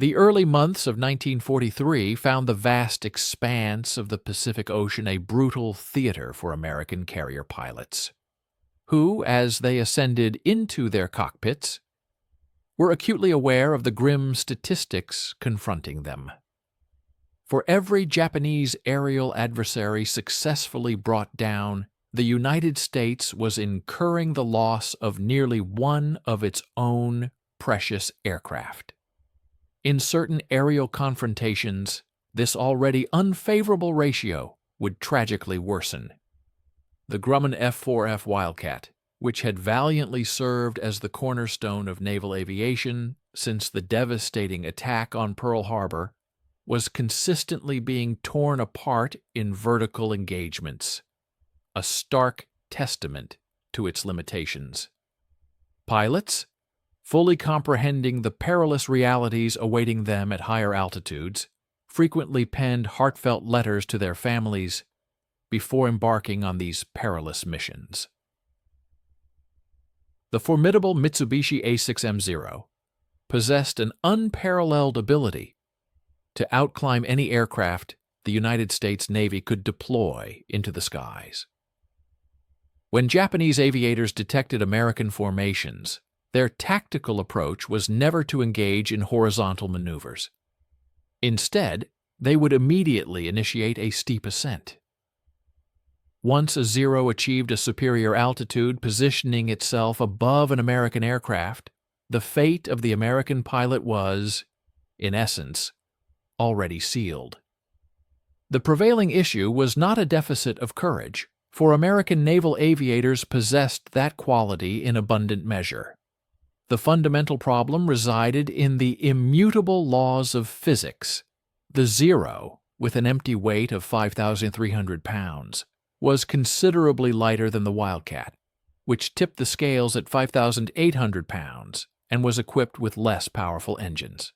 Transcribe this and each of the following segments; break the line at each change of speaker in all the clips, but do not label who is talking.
The early months of 1943 found the vast expanse of the Pacific Ocean a brutal theater for American carrier pilots, who, as they ascended into their cockpits, were acutely aware of the grim statistics confronting them. For every Japanese aerial adversary successfully brought down, the United States was incurring the loss of nearly one of its own precious aircraft. In certain aerial confrontations, this already unfavorable ratio would tragically worsen. The Grumman F-4F Wildcat, which had valiantly served as the cornerstone of naval aviation since the devastating attack on Pearl Harbor, was consistently being torn apart in vertical engagements, a stark testament to its limitations. Pilots, fully comprehending the perilous realities awaiting them at higher altitudes, frequently penned heartfelt letters to their families before embarking on these perilous missions. The formidable Mitsubishi A6M0 possessed an unparalleled ability to outclimb any aircraft the United States Navy could deploy into the skies. When Japanese aviators detected American formations, their tactical approach was never to engage in horizontal maneuvers. Instead, they would immediately initiate a steep ascent. Once a Zero achieved a superior altitude, positioning itself above an American aircraft, the fate of the American pilot was, in essence, already sealed. The prevailing issue was not a deficit of courage, for American naval aviators possessed that quality in abundant measure. The fundamental problem resided in the immutable laws of physics. The Zero, with an empty weight of 5,300 pounds, was considerably lighter than the Wildcat, which tipped the scales at 5,800 pounds and was equipped with less powerful engines.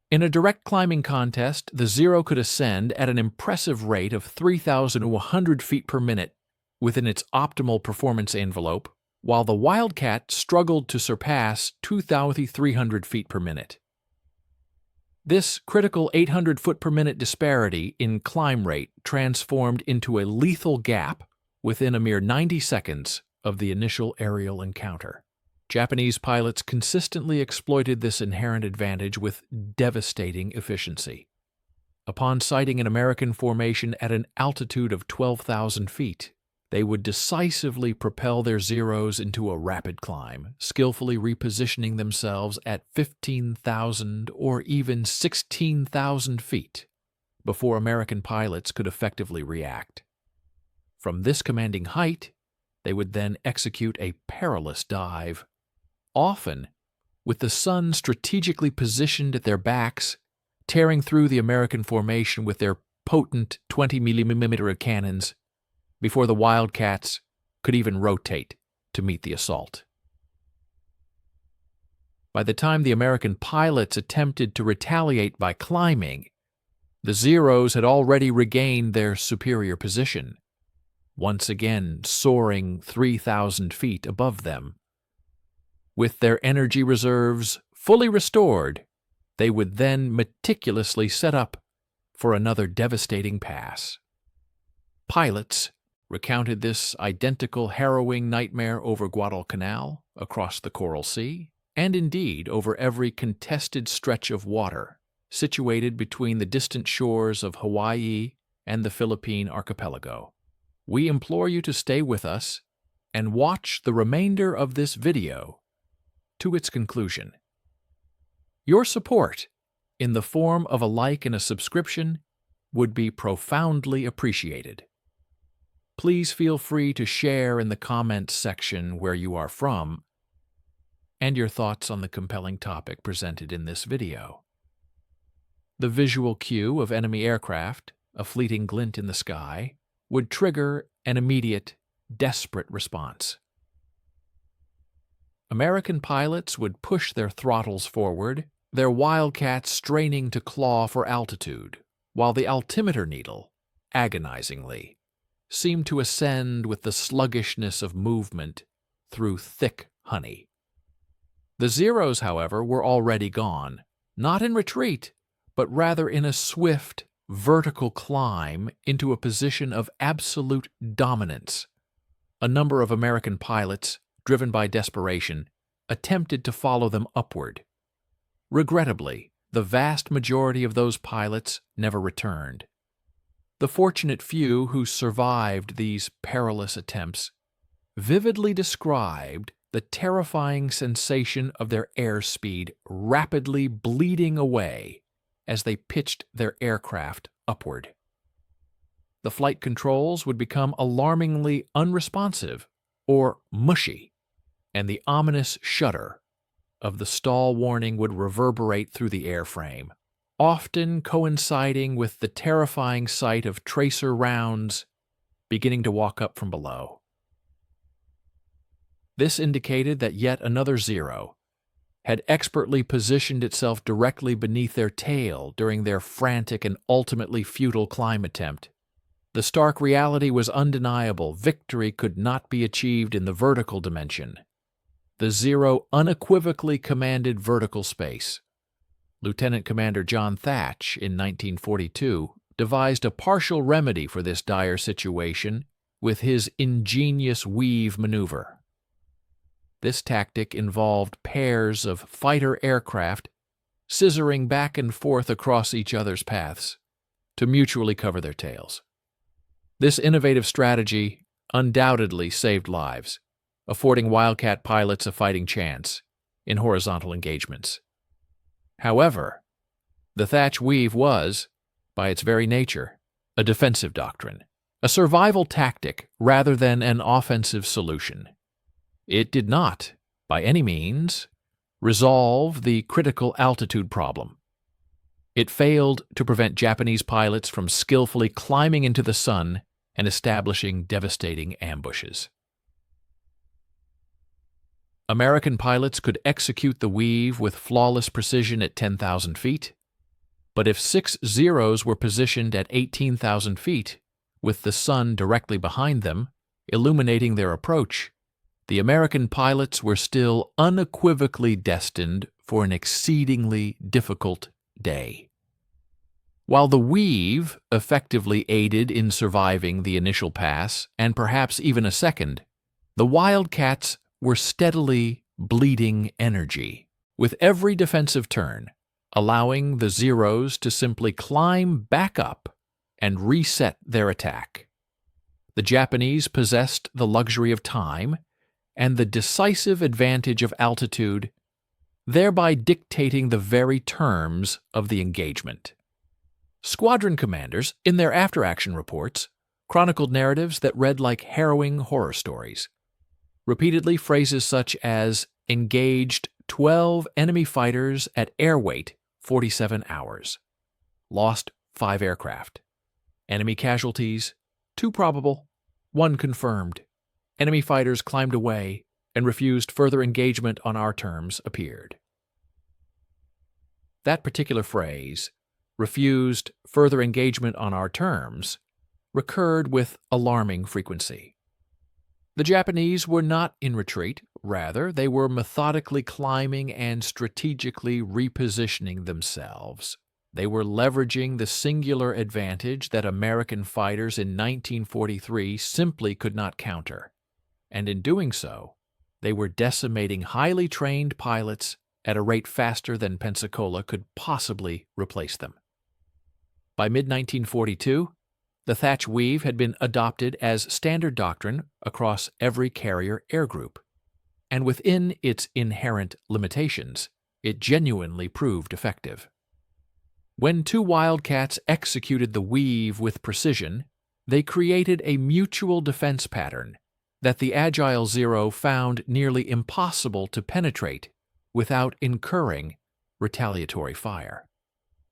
In a direct climbing contest, the Zero could ascend at an impressive rate of 3,100 feet per minute within its optimal performance envelope, while the Wildcat struggled to surpass 2,300 feet per minute. This critical 800 foot per minute disparity in climb rate transformed into a lethal gap within a mere 90 seconds of the initial aerial encounter. Japanese pilots consistently exploited this inherent advantage with devastating efficiency. Upon sighting an American formation at an altitude of 12,000 feet, they would decisively propel their Zeros into a rapid climb, skillfully repositioning themselves at 15,000 or even 16,000 feet before American pilots could effectively react. From this commanding height, they would then execute a perilous dive, often with the sun strategically positioned at their backs, tearing through the American formation with their potent 20mm cannons before the Wildcats could even rotate to meet the assault. By the time the American pilots attempted to retaliate by climbing, the Zeros had already regained their superior position, once again soaring 3,000 feet above them. With their energy reserves fully restored, they would then meticulously set up for another devastating pass. Pilots recounted this identical harrowing nightmare over Guadalcanal, across the Coral Sea, and indeed over every contested stretch of water situated between the distant shores of Hawaii and the Philippine archipelago. We implore you to stay with us and watch the remainder of this video to its conclusion. Your support, in the form of a like and a subscription, would be profoundly appreciated. Please feel free to share in the comments section where you are from and your thoughts on the compelling topic presented in this video. The visual cue of enemy aircraft, a fleeting glint in the sky, would trigger an immediate, desperate response. American pilots would push their throttles forward, their Wildcats straining to claw for altitude, while the altimeter needle, agonizingly, seemed to ascend with the sluggishness of movement through thick honey. The Zeros, however, were already gone, not in retreat, but rather in a swift, vertical climb into a position of absolute dominance. A number of American pilots, driven by desperation, attempted to follow them upward. Regrettably, the vast majority of those pilots never returned. The fortunate few who survived these perilous attempts vividly described the terrifying sensation of their airspeed rapidly bleeding away as they pitched their aircraft upward. The flight controls would become alarmingly unresponsive or mushy, and the ominous shudder of the stall warning would reverberate through the airframe, often coinciding with the terrifying sight of tracer rounds beginning to walk up from below. This indicated that yet another Zero had expertly positioned itself directly beneath their tail during their frantic and ultimately futile climb attempt. The stark reality was undeniable. Victory could not be achieved in the vertical dimension. The Zero unequivocally commanded vertical space. Lieutenant Commander John Thatch, in 1942, devised a partial remedy for this dire situation with his ingenious weave maneuver. This tactic involved pairs of fighter aircraft scissoring back and forth across each other's paths to mutually cover their tails. This innovative strategy undoubtedly saved lives, affording Wildcat pilots a fighting chance in horizontal engagements. However, the Thatch weave was, by its very nature, a defensive doctrine, a survival tactic rather than an offensive solution. It did not, by any means, resolve the critical altitude problem. It failed to prevent Japanese pilots from skillfully climbing into the sun and establishing devastating ambushes. American pilots could execute the weave with flawless precision at 10,000 feet, but if 6 Zeros were positioned at 18,000 feet, with the sun directly behind them, illuminating their approach, the American pilots were still unequivocally destined for an exceedingly difficult day. While the weave effectively aided in surviving the initial pass, and perhaps even a second, the Wildcats were steadily bleeding energy, with every defensive turn, allowing the Zeros to simply climb back up and reset their attack. The Japanese possessed the luxury of time and the decisive advantage of altitude, thereby dictating the very terms of the engagement. Squadron commanders, in their after-action reports, chronicled narratives that read like harrowing horror stories. Repeatedly, phrases such as engaged 12 enemy fighters at air weight 47 hours, lost 5 aircraft, enemy casualties 2 probable, 1 confirmed, enemy fighters climbed away and refused further engagement on our terms appeared. That particular phrase, refused further engagement on our terms, recurred with alarming frequency. The Japanese were not in retreat, rather, they were methodically climbing and strategically repositioning themselves. They were leveraging the singular advantage that American fighters in 1943 simply could not counter, and in doing so, they were decimating highly trained pilots at a rate faster than Pensacola could possibly replace them. By mid-1942, the Thatch weave had been adopted as standard doctrine across every carrier air group, and within its inherent limitations, it genuinely proved effective. When 2 Wildcats executed the weave with precision, they created a mutual defense pattern that the agile Zero found nearly impossible to penetrate without incurring retaliatory fire.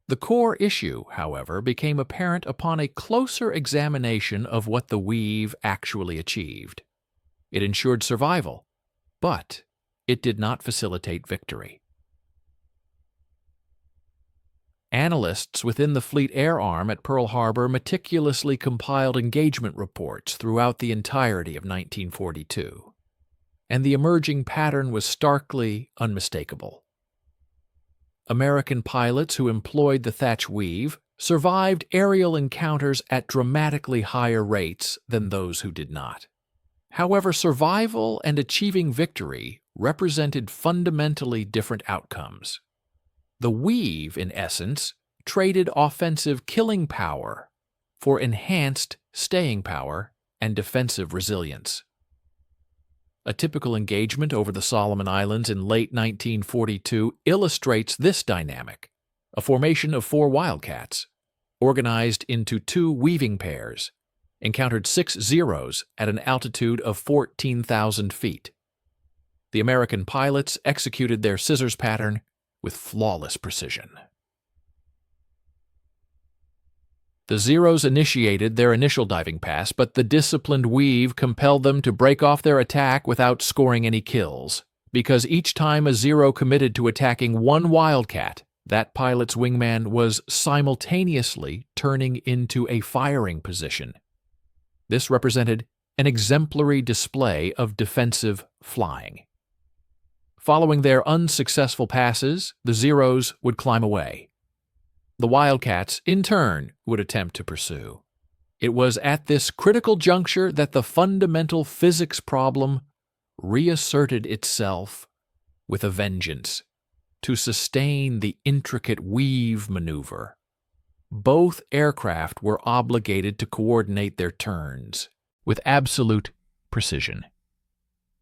The core issue, however, became apparent upon a closer examination of what the weave actually achieved. It ensured survival, but it did not facilitate victory. Analysts within the Fleet Air Arm at Pearl Harbor meticulously compiled engagement reports throughout the entirety of 1942. and the emerging pattern was starkly unmistakable. American pilots who employed the Thatch weave survived aerial encounters at dramatically higher rates than those who did not. However, survival and achieving victory represented fundamentally different outcomes. The weave, in essence, traded offensive killing power for enhanced staying power and defensive resilience. A typical engagement over the Solomon Islands in late 1942 illustrates this dynamic: a formation of 4 Wildcats, organized into 2 weaving pairs, encountered 6 Zeros at an altitude of 14,000 feet. The American pilots executed their scissors pattern with flawless precision. The Zeros initiated their initial diving pass, but the disciplined weave compelled them to break off their attack without scoring any kills, because each time a Zero committed to attacking one Wildcat, that pilot's wingman was simultaneously turning into a firing position. This represented an exemplary display of defensive flying. Following their unsuccessful passes, the Zeros would climb away. The Wildcats, in turn, would attempt to pursue. It was at this critical juncture that the fundamental physics problem reasserted itself with a vengeance. To sustain the intricate weave maneuver, both aircraft were obligated to coordinate their turns with absolute precision.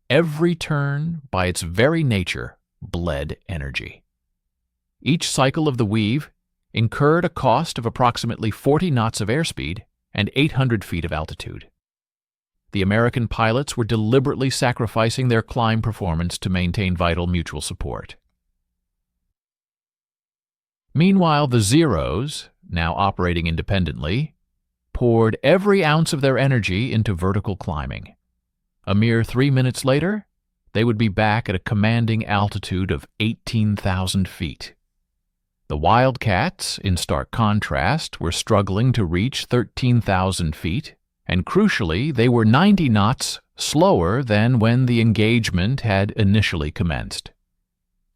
Every turn, by its very nature, bled energy. Each cycle of the weave incurred a cost of approximately 40 knots of airspeed and 800 feet of altitude. The American pilots were deliberately sacrificing their climb performance to maintain vital mutual support. Meanwhile, the Zeros, now operating independently, poured every ounce of their energy into vertical climbing. A mere 3 minutes later, they would be back at a commanding altitude of 18,000 feet. The Wildcats, in stark contrast, were struggling to reach 13,000 feet, and crucially, they were 90 knots slower than when the engagement had initially commenced.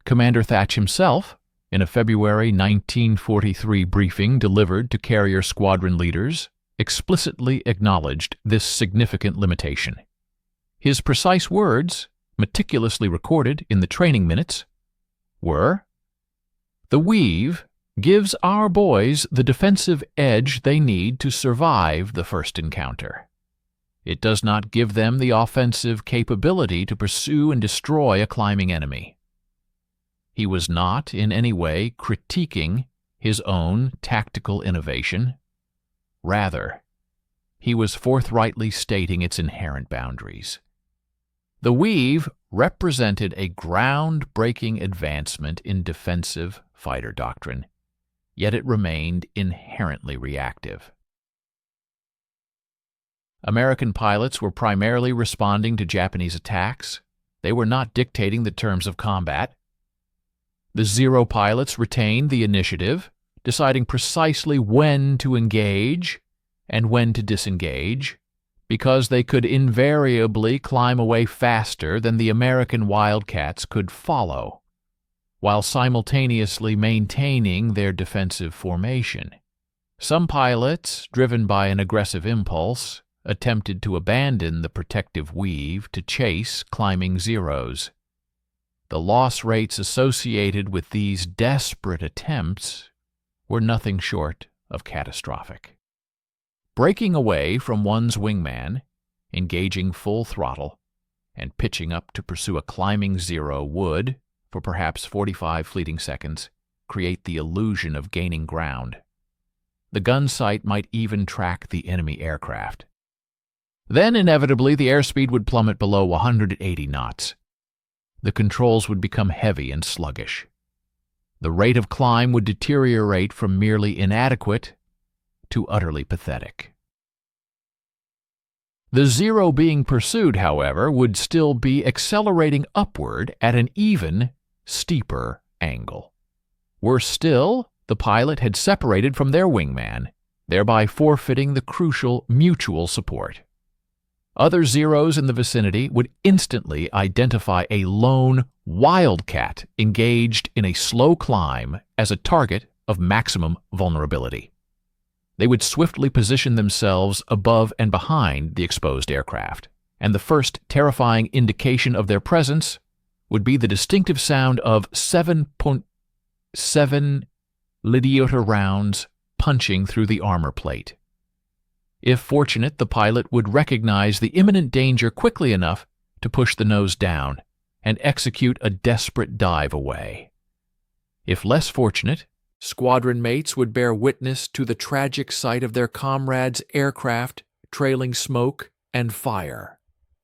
Commander Thatch himself, in a February 1943 briefing delivered to carrier squadron leaders, explicitly acknowledged this significant limitation. His precise words, meticulously recorded in the training minutes, were, "The weave gives our boys the defensive edge they need to survive the first encounter. It does not give them the offensive capability to pursue and destroy a climbing enemy." He was not in any way critiquing his own tactical innovation. Rather, he was forthrightly stating its inherent boundaries. The weave represented a ground-breaking advancement in defensive fighter doctrine, yet it remained inherently reactive. American pilots were primarily responding to Japanese attacks. They were not dictating the terms of combat. The Zero pilots retained the initiative, deciding precisely when to engage and when to disengage, because they could invariably climb away faster than the American Wildcats could follow, while simultaneously maintaining their defensive formation. Some pilots, driven by an aggressive impulse, attempted to abandon the protective weave to chase climbing Zeros. The loss rates associated with these desperate attempts were nothing short of catastrophic. Breaking away from one's wingman, engaging full throttle, and pitching up to pursue a climbing Zero would, for perhaps 45 fleeting seconds, create the illusion of gaining ground. The gun sight might even track the enemy aircraft. Then, inevitably, the airspeed would plummet below 180 knots. The controls would become heavy and sluggish. The rate of climb would deteriorate from merely inadequate to utterly pathetic. The Zero being pursued, however, would still be accelerating upward at an even steeper angle. Worse still, the pilot had separated from their wingman, thereby forfeiting the crucial mutual support. Other Zeros in the vicinity would instantly identify a lone wildcat engaged in a slow climb as a target of maximum vulnerability. They would swiftly position themselves above and behind the exposed aircraft, and the first terrifying indication of their presence would be the distinctive sound of 7.7 Lydiota rounds punching through the armor plate. If fortunate, the pilot would recognize the imminent danger quickly enough to push the nose down and execute a desperate dive away. If less fortunate, squadron mates would bear witness to the tragic sight of their comrades' aircraft trailing smoke and fire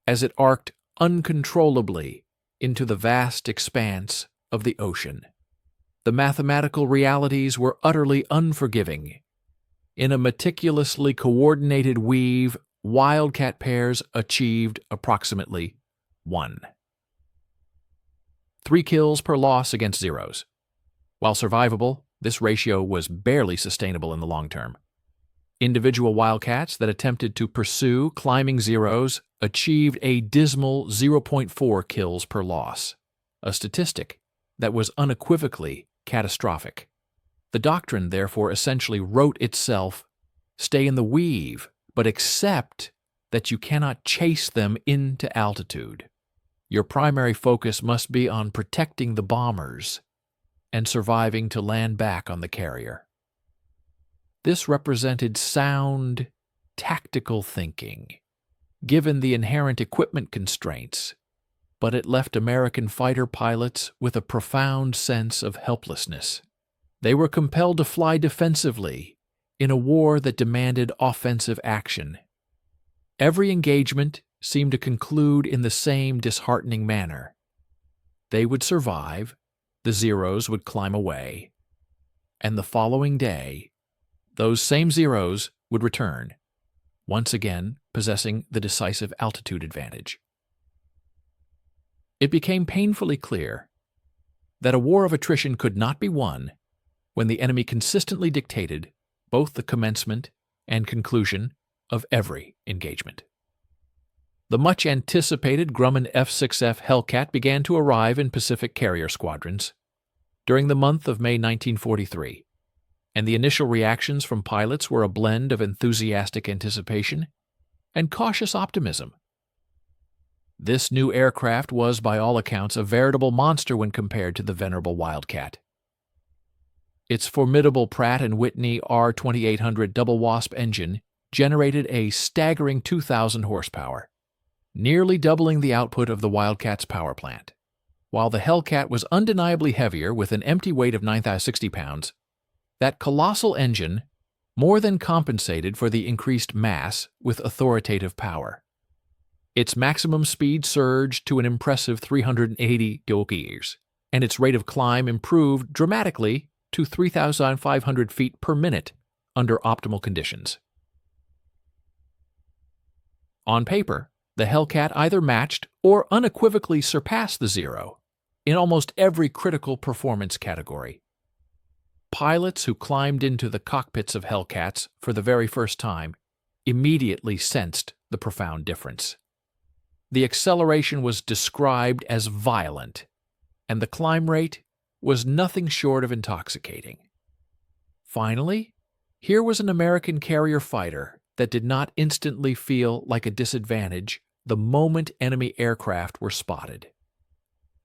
as it arced uncontrollably into the vast expanse of the ocean. The mathematical realities were utterly unforgiving. In a meticulously coordinated weave, wildcat pairs achieved approximately 1. 3 kills per loss against Zeros. While survivable, this ratio was barely sustainable in the long term. Individual wildcats that attempted to pursue climbing Zeros achieved a dismal 0.4 kills per loss, a statistic that was unequivocally catastrophic. The doctrine, therefore, essentially wrote itself, stay in the weave, but accept that you cannot chase them into altitude. Your primary focus must be on protecting the bombers and surviving to land back on the carrier. This represented sound, tactical thinking, given the inherent equipment constraints, but it left American fighter pilots with a profound sense of helplessness. They were compelled to fly defensively in a war that demanded offensive action. Every engagement seemed to conclude in the same disheartening manner. They would survive, the Zeros would climb away, and the following day, those same Zeros would return, once again possessing the decisive altitude advantage. It became painfully clear that a war of attrition could not be won when the enemy consistently dictated both the commencement and conclusion of every engagement. The much-anticipated Grumman F-6F Hellcat began to arrive in Pacific carrier squadrons during the month of May 1943, and the initial reactions from pilots were a blend of enthusiastic anticipation and cautious optimism. This new aircraft was, by all accounts, a veritable monster when compared to the venerable Wildcat. Its formidable Pratt & Whitney R2800 double wasp engine generated a staggering 2,000 horsepower, nearly doubling the output of the Wildcat's power plant. While the Hellcat was undeniably heavier with an empty weight of 9,060 pounds, that colossal engine more than compensated for the increased mass with authoritative power. Its maximum speed surged to an impressive 380 km, and its rate of climb improved dramatically to 3,500 feet per minute under optimal conditions. On paper, the Hellcat either matched or unequivocally surpassed the Zero in almost every critical performance category. Pilots who climbed into the cockpits of Hellcats for the very first time immediately sensed the profound difference. The acceleration was described as violent, and the climb rate was nothing short of intoxicating. Finally, here was an American carrier fighter that did not instantly feel like a disadvantage the moment enemy aircraft were spotted.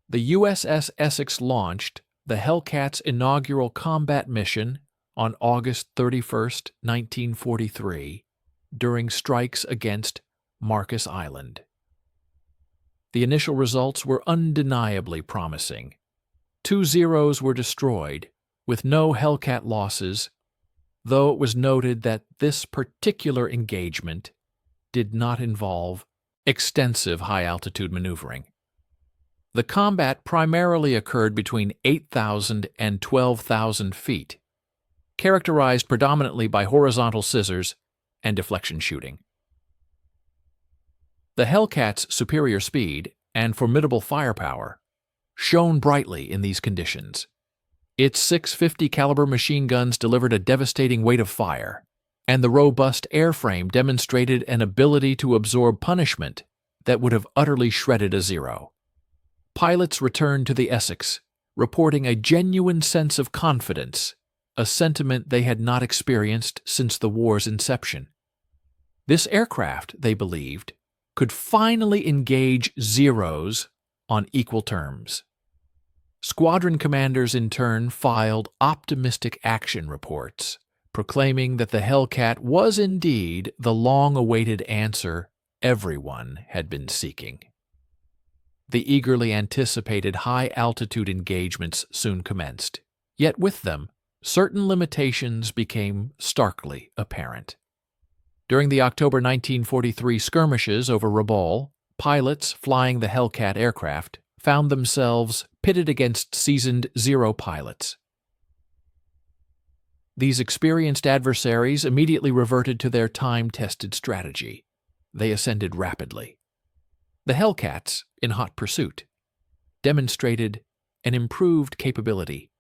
The USS Essex launched the Hellcat's inaugural combat mission on August 31, 1943, during strikes against Marcus Island. The initial results were undeniably promising. 2 Zeros were destroyed, with no Hellcat losses, though it was noted that this particular engagement did not involve extensive high-altitude maneuvering. The combat primarily occurred between 8,000 and 12,000 feet, characterized predominantly by horizontal scissors and deflection shooting. The Hellcat's superior speed and formidable firepower shone brightly in these conditions. Its .650 caliber machine guns delivered a devastating weight of fire, and the robust airframe demonstrated an ability to absorb punishment that would have utterly shredded a Zero. Pilots returned to the Essex, reporting a genuine sense of confidence, a sentiment they had not experienced since the war's inception. This aircraft, they believed, could finally engage Zeros on equal terms. Squadron commanders in turn filed optimistic action reports, proclaiming that the Hellcat was indeed the long-awaited answer everyone had been seeking. The eagerly anticipated high-altitude engagements soon commenced, yet with them, certain limitations became starkly apparent. During the October 1943 skirmishes over Rabaul, pilots flying the Hellcat aircraft found themselves pitted against seasoned Zero pilots. These experienced adversaries immediately reverted to their time-tested strategy. They ascended rapidly. The Hellcats, in hot pursuit, demonstrated an improved capability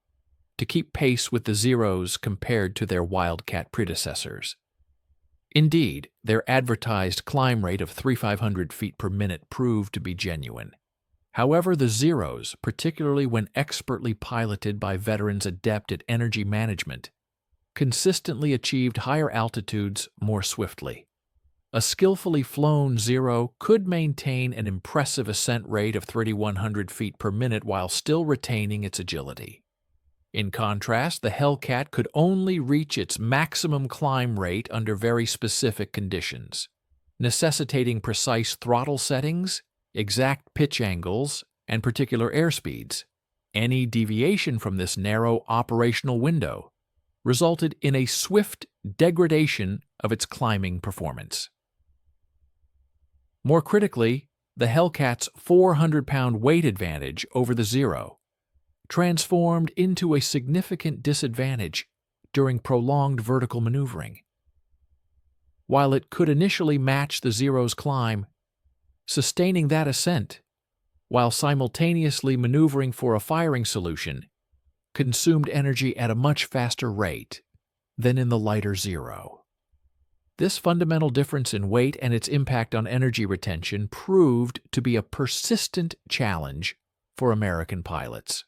to keep pace with the Zeros compared to their Wildcat predecessors. Indeed, their advertised climb rate of 3,500 feet per minute proved to be genuine. However, the Zeros, particularly when expertly piloted by veterans adept at energy management, consistently achieved higher altitudes more swiftly. A skillfully flown Zero could maintain an impressive ascent rate of 3,100 feet per minute while still retaining its agility. In contrast, the Hellcat could only reach its maximum climb rate under very specific conditions, necessitating precise throttle settings, exact pitch angles, and particular airspeeds. Any deviation from this narrow operational window resulted in a swift degradation of its climbing performance. More critically, the Hellcat's 400-pound weight advantage over the Zero transformed into a significant disadvantage during prolonged vertical maneuvering. While it could initially match the Zero's climb, sustaining that ascent while simultaneously maneuvering for a firing solution consumed energy at a much faster rate than in the lighter Zero. This fundamental difference in weight and its impact on energy retention proved to be a persistent challenge for American pilots.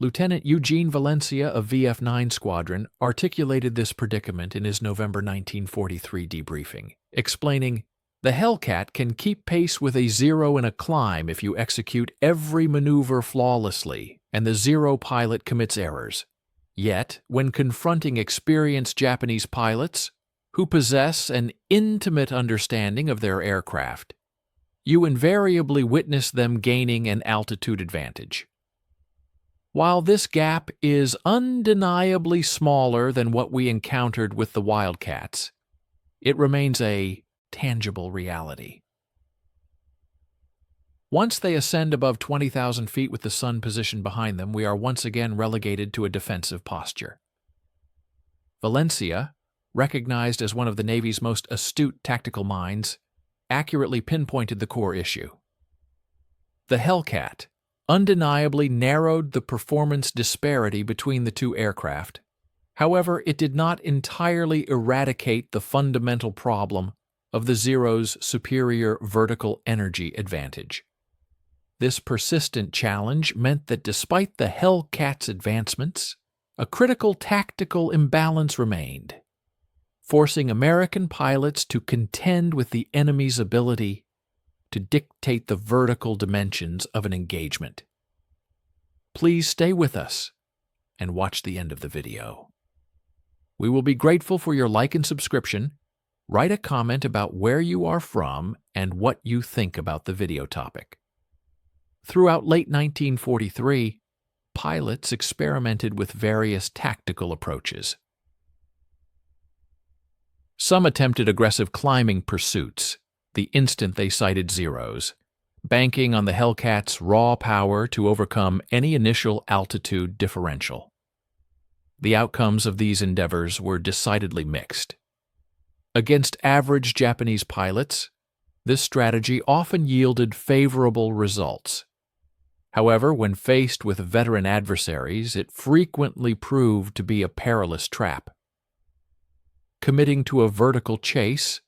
Lieutenant Eugene Valencia of VF-9 Squadron articulated this predicament in his November 1943 debriefing, explaining, "The Hellcat can keep pace with a Zero in a climb if you execute every maneuver flawlessly and the Zero pilot commits errors. Yet, when confronting experienced Japanese pilots who possess an intimate understanding of their aircraft, you invariably witness them gaining an altitude advantage. While this gap is undeniably smaller than what we encountered with the Wildcats, it remains a tangible reality." Once they ascend above 20,000 feet with the sun positioned behind them, we are once again relegated to a defensive posture. Valencia, recognized as one of the Navy's most astute tactical minds, accurately pinpointed the core issue. The Hellcat undeniably narrowed the performance disparity between the two aircraft. However, it did not entirely eradicate the fundamental problem of the Zero's superior vertical energy advantage. This persistent challenge meant that despite the Hellcat's advancements, a critical tactical imbalance remained, forcing American pilots to contend with the enemy's ability to dictate the vertical dimensions of an engagement. Please stay with us and watch the end of the video. We will be grateful for your like and subscription. Write a comment about where you are from and what you think about the video topic. Throughout late 1943, pilots experimented with various tactical approaches. Some attempted aggressive climbing pursuits the instant they sighted Zeros, banking on the Hellcat's raw power to overcome any initial altitude differential. The outcomes of these endeavors were decidedly mixed. Against average Japanese pilots, this strategy often yielded favorable results. However, when faced with veteran adversaries, it frequently proved to be a perilous trap. committing to a vertical chase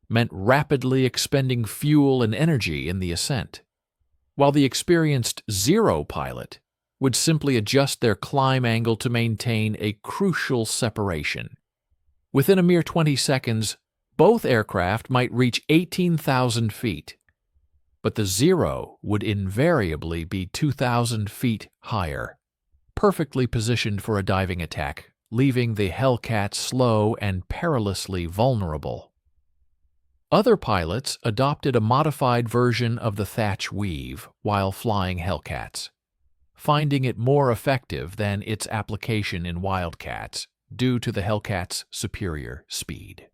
meant rapidly expending fuel and energy in the ascent, while the experienced zero pilot would simply adjust their climb angle to maintain a crucial separation. Within a mere 20 seconds, both aircraft might reach 18,000 feet, but the Zero would invariably be 2,000 feet higher, perfectly positioned for a diving attack, leaving the Hellcat slow and perilously vulnerable. Other pilots adopted a modified version of the thatch weave while flying Hellcats, finding it more effective than its application in Wildcats due to the Hellcat's superior speed.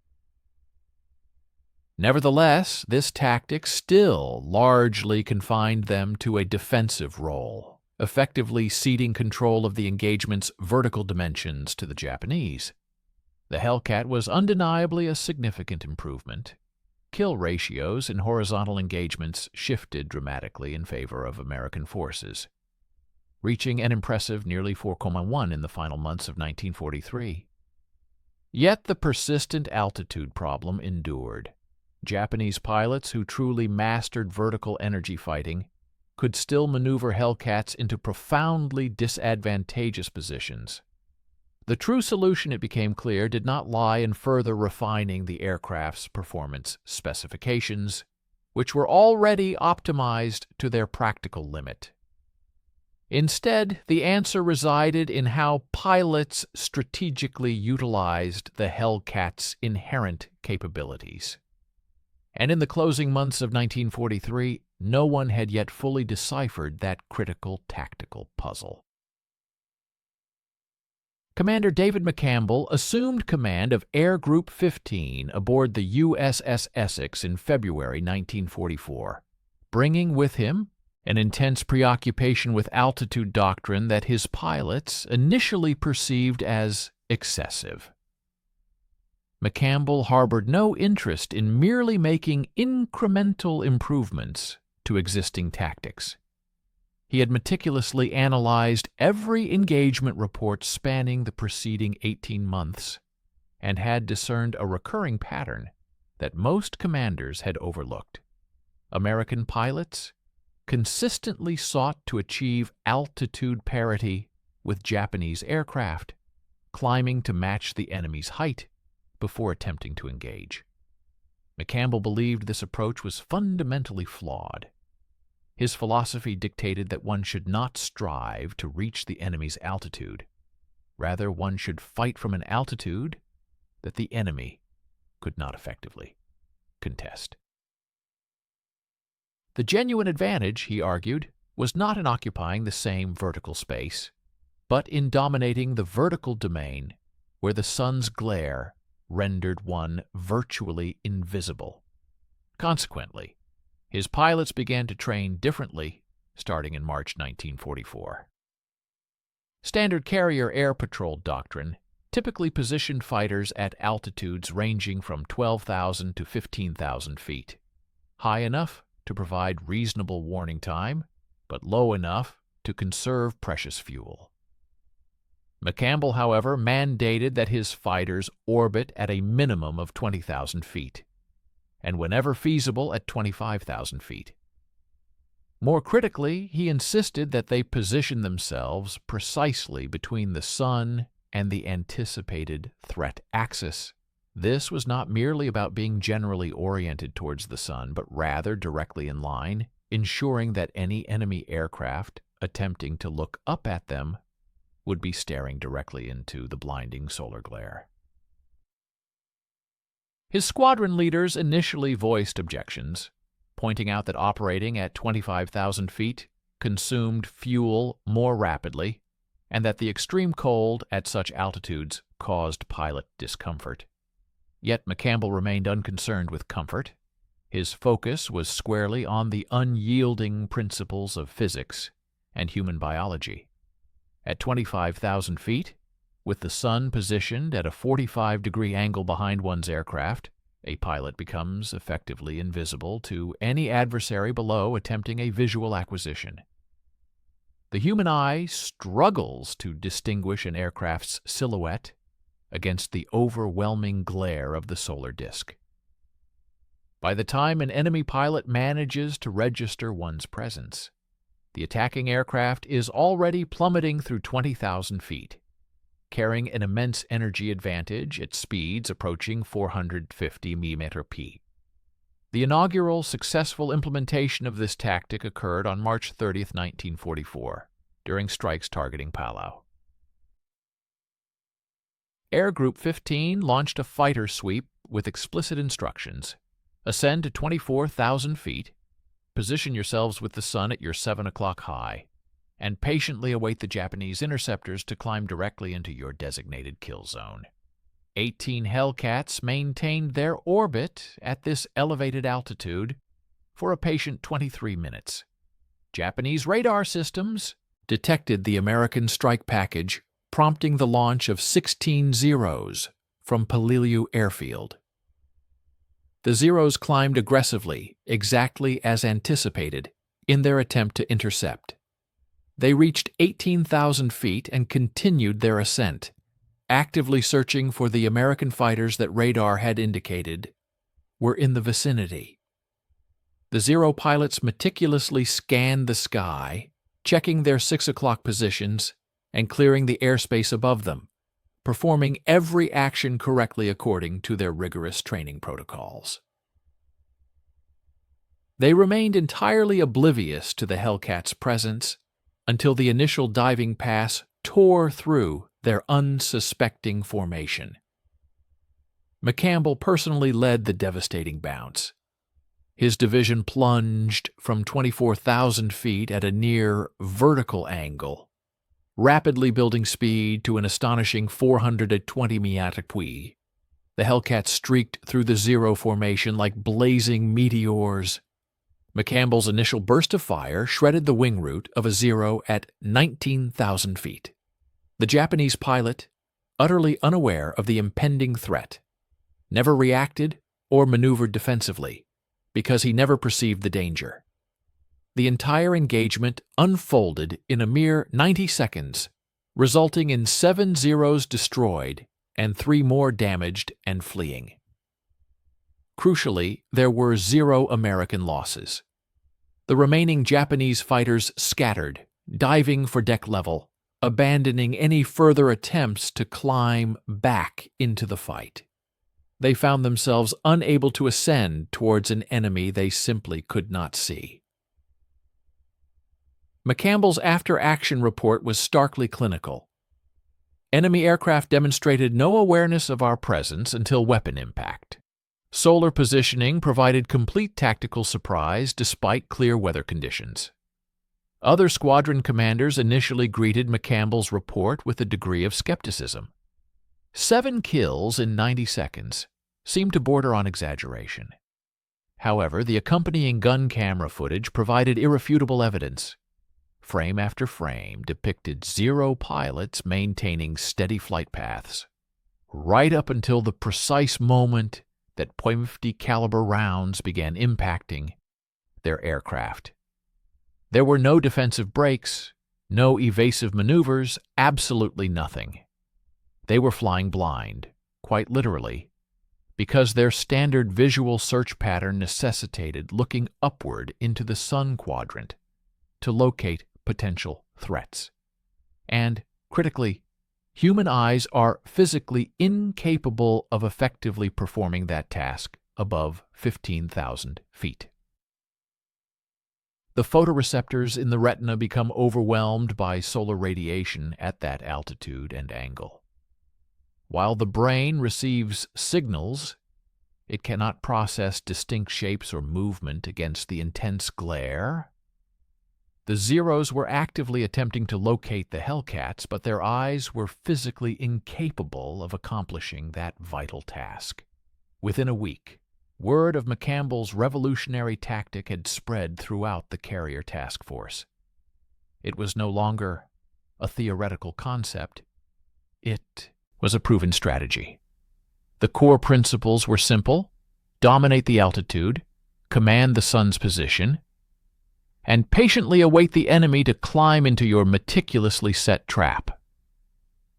Nevertheless, this tactic still largely confined them to a defensive role, effectively ceding control of the engagement's vertical dimensions to the Japanese. The Hellcat was undeniably a significant improvement. Kill ratios in horizontal engagements shifted dramatically in favor of American forces, reaching an impressive nearly 4.1 in the final months of 1943. Yet the persistent altitude problem endured. Japanese pilots who truly mastered vertical energy fighting could still maneuver Hellcats into profoundly disadvantageous positions. The true solution, it became clear, did not lie in further refining the aircraft's performance specifications, which were already optimized to their practical limit. Instead, the answer resided in how pilots strategically utilized the Hellcat's inherent capabilities. And in the closing months of 1943, no one had yet fully deciphered that critical tactical puzzle. Commander David McCampbell assumed command of Air Group 15 aboard the USS Essex in February 1944, bringing with him an intense preoccupation with altitude doctrine that his pilots initially perceived as excessive. McCampbell harbored no interest in merely making incremental improvements to existing tactics. He had meticulously analyzed every engagement report spanning the preceding 18 months and had discerned a recurring pattern that most commanders had overlooked. American pilots consistently sought to achieve altitude parity with Japanese aircraft, climbing to match the enemy's height before attempting to engage. McCampbell believed this approach was fundamentally flawed. His philosophy dictated that one should not strive to reach the enemy's altitude. Rather, one should fight from an altitude that the enemy could not effectively contest. The genuine advantage, he argued, was not in occupying the same vertical space, but in dominating the vertical domain where the sun's glare rendered one virtually invisible. Consequently, his pilots began to train differently starting in March 1944. Standard carrier air patrol doctrine typically positioned fighters at altitudes ranging from 12,000 to 15,000 feet, high enough to provide reasonable warning time, but low enough to conserve precious fuel. McCampbell, however, mandated that his fighters orbit at a minimum of 20,000 feet, and whenever feasible at 25,000 feet. More critically, he insisted that they position themselves precisely between the sun and the anticipated threat axis. This was not merely about being generally oriented towards the sun, but rather directly in line, ensuring that any enemy aircraft attempting to look up at them would be staring directly into the blinding solar glare. His squadron leaders initially voiced objections, pointing out that operating at 25,000 feet consumed fuel more rapidly, and that the extreme cold at such altitudes caused pilot discomfort. Yet McCampbell remained unconcerned with comfort. His focus was squarely on the unyielding principles of physics and human biology. At 25,000 feet, with the sun positioned at a 45-degree angle behind one's aircraft, a pilot becomes effectively invisible to any adversary below attempting a visual acquisition. The human eye struggles to distinguish an aircraft's silhouette against the overwhelming glare of the solar disk. By the time an enemy pilot manages to register one's presence, the attacking aircraft is already plummeting through 20,000 feet, carrying an immense energy advantage at speeds approaching 450 mph. The inaugural successful implementation of this tactic occurred on March 30, 1944, during strikes targeting Palau. Air Group 15 launched a fighter sweep with explicit instructions: ascend to 24,000 feet, position yourselves with the sun at your 7 o'clock high, and patiently await the Japanese interceptors to climb directly into your designated kill zone. 18 Hellcats maintained their orbit at this elevated altitude for a patient 23 minutes. Japanese radar systems detected the American strike package, prompting the launch of 16 Zeros from Peleliu Airfield. The Zeros climbed aggressively, exactly as anticipated, in their attempt to intercept. They reached 18,000 feet and continued their ascent, actively searching for the American fighters that radar had indicated were in the vicinity. The Zero pilots meticulously scanned the sky, checking their 6 o'clock positions and clearing the airspace above them, performing every action correctly according to their rigorous training protocols. They remained entirely oblivious to the Hellcat's presence until the initial diving pass tore through their unsuspecting formation. McCampbell personally led the devastating bounce. His division plunged from 24,000 feet at a near vertical angle, rapidly building speed to an astonishing 420 mph. The Hellcats streaked through the Zero formation like blazing meteors. McCampbell's initial burst of fire shredded the wing route of a Zero at 19,000 feet. The Japanese pilot, utterly unaware of the impending threat, never reacted or maneuvered defensively because he never perceived the danger. The entire engagement unfolded in a mere 90 seconds, resulting in 7 Zeros destroyed and 3 more damaged and fleeing. Crucially, there were 0 American losses. The remaining Japanese fighters scattered, diving for deck level, abandoning any further attempts to climb back into the fight. They found themselves unable to ascend towards an enemy they simply could not see. McCampbell's after-action report was starkly clinical. Enemy aircraft demonstrated no awareness of our presence until weapon impact. Solar positioning provided complete tactical surprise despite clear weather conditions. Other squadron commanders initially greeted McCampbell's report with a degree of skepticism. 7 kills in 90 seconds seemed to border on exaggeration. However, the accompanying gun camera footage provided irrefutable evidence. Frame after frame depicted 0 pilots maintaining steady flight paths, right up until the precise moment that .50 caliber rounds began impacting their aircraft. There were no defensive breaks, no evasive maneuvers, absolutely nothing. They were flying blind, quite literally, because their standard visual search pattern necessitated looking upward into the sun quadrant to locate potential threats. And, critically, human eyes are physically incapable of effectively performing that task above 15,000 feet. The photoreceptors in the retina become overwhelmed by solar radiation at that altitude and angle. While the brain receives signals, it cannot process distinct shapes or movement against the intense glare. The Zeros were actively attempting to locate the Hellcats, but their eyes were physically incapable of accomplishing that vital task. Within a week, word of McCampbell's revolutionary tactic had spread throughout the carrier task force. It was no longer a theoretical concept. It was a proven strategy. The core principles were simple: dominate the altitude, command the sun's position, and patiently await the enemy to climb into your meticulously set trap.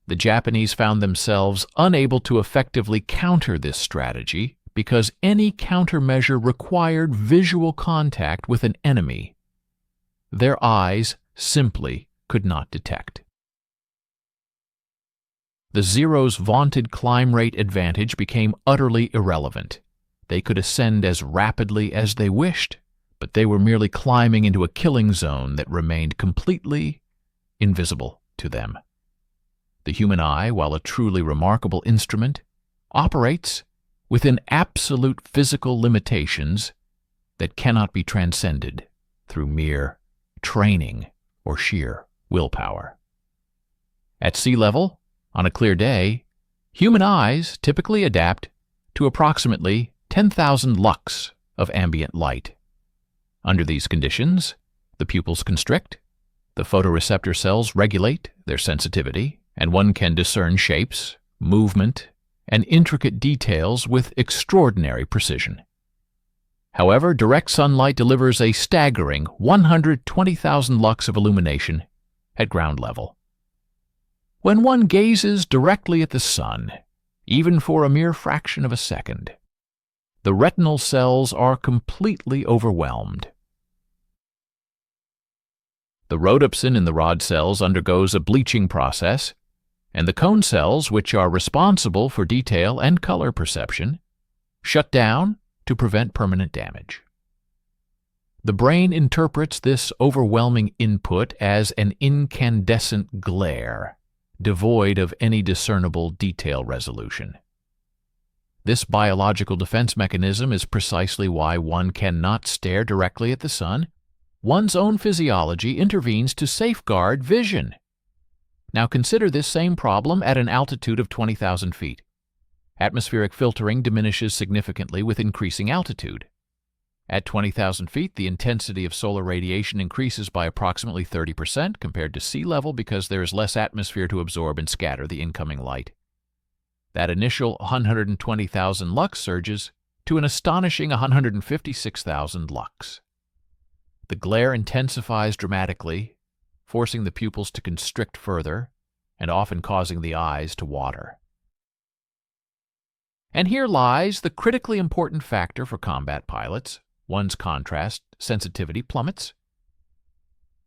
The Japanese found themselves unable to effectively counter this strategy because any countermeasure required visual contact with an enemy their eyes simply could not detect. The Zero's vaunted climb rate advantage became utterly irrelevant. They could ascend as rapidly as they wished, but they were merely climbing into a killing zone that remained completely invisible to them. The human eye, while a truly remarkable instrument, operates within absolute physical limitations that cannot be transcended through mere training or sheer willpower. At sea level, on a clear day, human eyes typically adapt to approximately 10,000 lux of ambient light. Under these conditions, the pupils constrict, the photoreceptor cells regulate their sensitivity, and one can discern shapes, movement, and intricate details with extraordinary precision. However, direct sunlight delivers a staggering 120,000 lux of illumination at ground level. When one gazes directly at the sun, even for a mere fraction of a second, the retinal cells are completely overwhelmed. The rhodopsin in the rod cells undergoes a bleaching process, and the cone cells, which are responsible for detail and color perception, shut down to prevent permanent damage. The brain interprets this overwhelming input as an incandescent glare, devoid of any discernible detail resolution. This biological defense mechanism is precisely why one cannot stare directly at the sun. One's own physiology intervenes to safeguard vision. Now consider this same problem at an altitude of 20,000 feet. Atmospheric filtering diminishes significantly with increasing altitude. At 20,000 feet, the intensity of solar radiation increases by approximately 30% compared to sea level because there is less atmosphere to absorb and scatter the incoming light. That initial 120,000 lux surges to an astonishing 156,000 lux. The glare intensifies dramatically, forcing the pupils to constrict further and often causing the eyes to water. And here lies the critically important factor for combat pilots. One's contrast sensitivity plummets.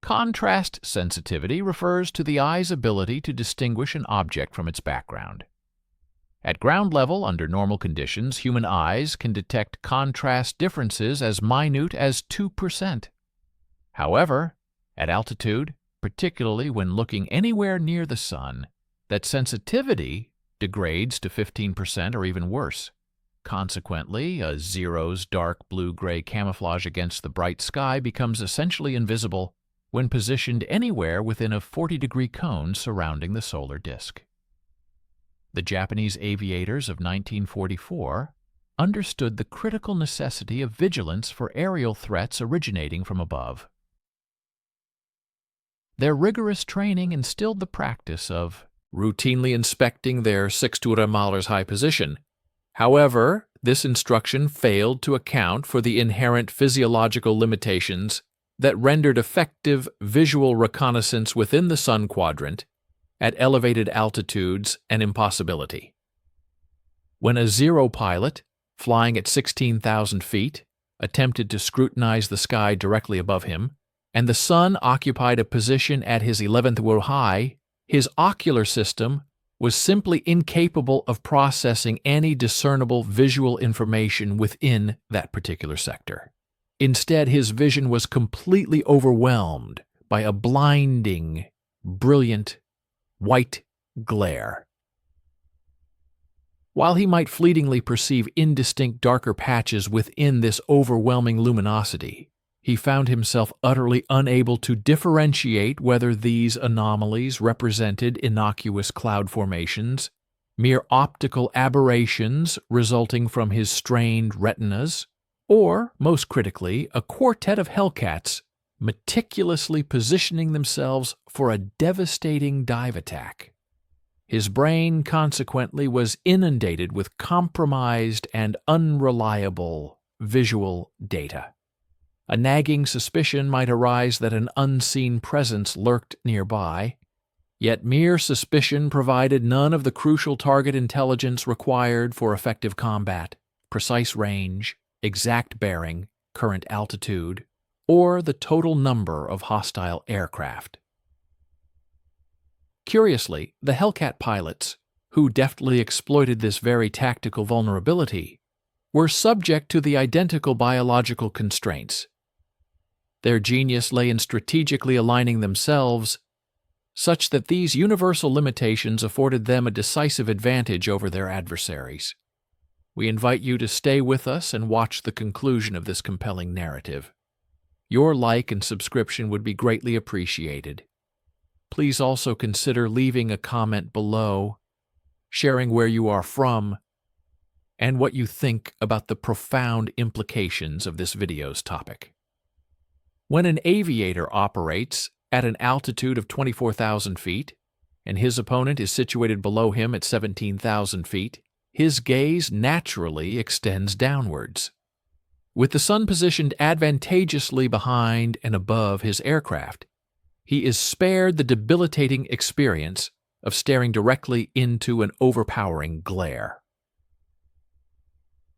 Contrast sensitivity refers to the eye's ability to distinguish an object from its background. At ground level, under normal conditions, human eyes can detect contrast differences as minute as 2%. However, at altitude, particularly when looking anywhere near the sun, that sensitivity degrades to 15% or even worse. Consequently, a Zero's dark blue-gray camouflage against the bright sky becomes essentially invisible when positioned anywhere within a 40-degree cone surrounding the solar disk. The Japanese aviators of 1944 understood the critical necessity of vigilance for aerial threats originating from above. Their rigorous training instilled the practice of routinely inspecting their 600 miles high position. However, this instruction failed to account for the inherent physiological limitations that rendered effective visual reconnaissance within the sun quadrant at elevated altitudes an impossibility. When a Zero pilot, flying at 16,000 feet, attempted to scrutinize the sky directly above him, and the sun occupied a position at his 11th world high, his ocular system was simply incapable of processing any discernible visual information within that particular sector. Instead, his vision was completely overwhelmed by a blinding, brilliant, white glare. While he might fleetingly perceive indistinct darker patches within this overwhelming luminosity, he found himself utterly unable to differentiate whether these anomalies represented innocuous cloud formations, mere optical aberrations resulting from his strained retinas, or, most critically, a quartet of Hellcats meticulously positioning themselves for a devastating dive attack. His brain, consequently, was inundated with compromised and unreliable visual data. A nagging suspicion might arise that an unseen presence lurked nearby, Yet mere suspicion provided none of the crucial target intelligence required for effective combat: precise range, exact bearing, current altitude, or the total number of hostile aircraft. Curiously, the Hellcat pilots, who deftly exploited this very tactical vulnerability, were subject to the identical biological constraints. Their genius lay in strategically aligning themselves such that these universal limitations afforded them a decisive advantage over their adversaries. We invite you to stay with us and watch the conclusion of this compelling narrative. Your like and subscription would be greatly appreciated. Please also consider leaving a comment below, sharing where you are from, and what you think about the profound implications of this video's topic. When an aviator operates at an altitude of 24,000 feet, and his opponent is situated below him at 17,000 feet, his gaze naturally extends downwards. With the sun positioned advantageously behind and above his aircraft, he is spared the debilitating experience of staring directly into an overpowering glare.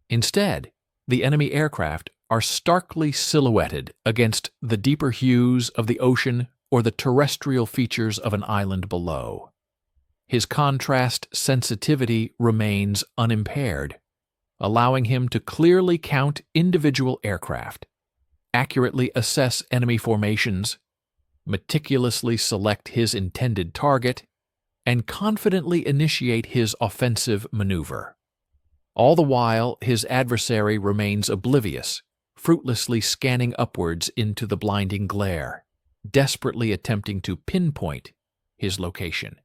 Instead, the enemy aircraft are starkly silhouetted against the deeper hues of the ocean or the terrestrial features of an island below. His contrast sensitivity remains unimpaired, allowing him to clearly count individual aircraft, accurately assess enemy formations, meticulously select his intended target, and confidently initiate his offensive maneuver. All the while, his adversary remains oblivious, fruitlessly scanning upwards into the blinding glare, desperately attempting to pinpoint his location.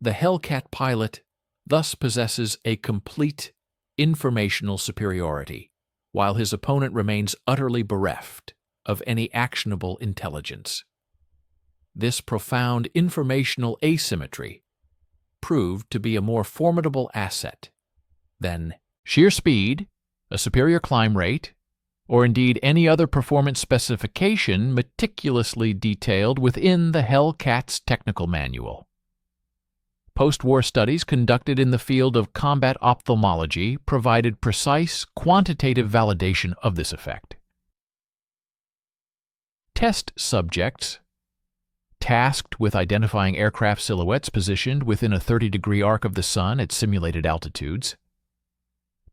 The Hellcat pilot thus possesses a complete informational superiority, while his opponent remains utterly bereft of any actionable intelligence. This profound informational asymmetry proved to be a more formidable asset than sheer speed, a superior climb rate, or indeed any other performance specification meticulously detailed within the Hellcat's technical manual. Post-war studies conducted in the field of combat ophthalmology provided precise quantitative validation of this effect. Test subjects, tasked with identifying aircraft silhouettes positioned within a 30-degree arc of the sun at simulated altitudes,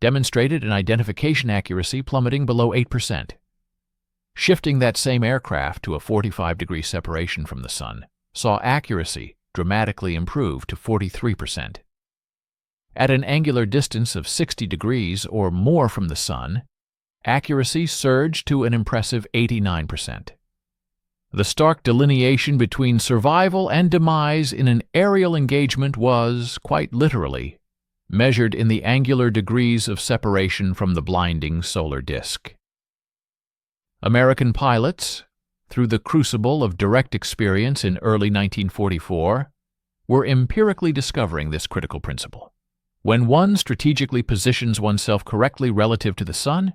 demonstrated an identification accuracy plummeting below 8%. Shifting that same aircraft to a 45-degree separation from the sun saw accuracy dramatically improve to 43%. At an angular distance of 60 degrees or more from the sun, accuracy surged to an impressive 89%. The stark delineation between survival and demise in an aerial engagement was, quite literally, measured in the angular degrees of separation from the blinding solar disk. American pilots, through the crucible of direct experience in early 1944, were empirically discovering this critical principle. When one strategically positions oneself correctly relative to the sun,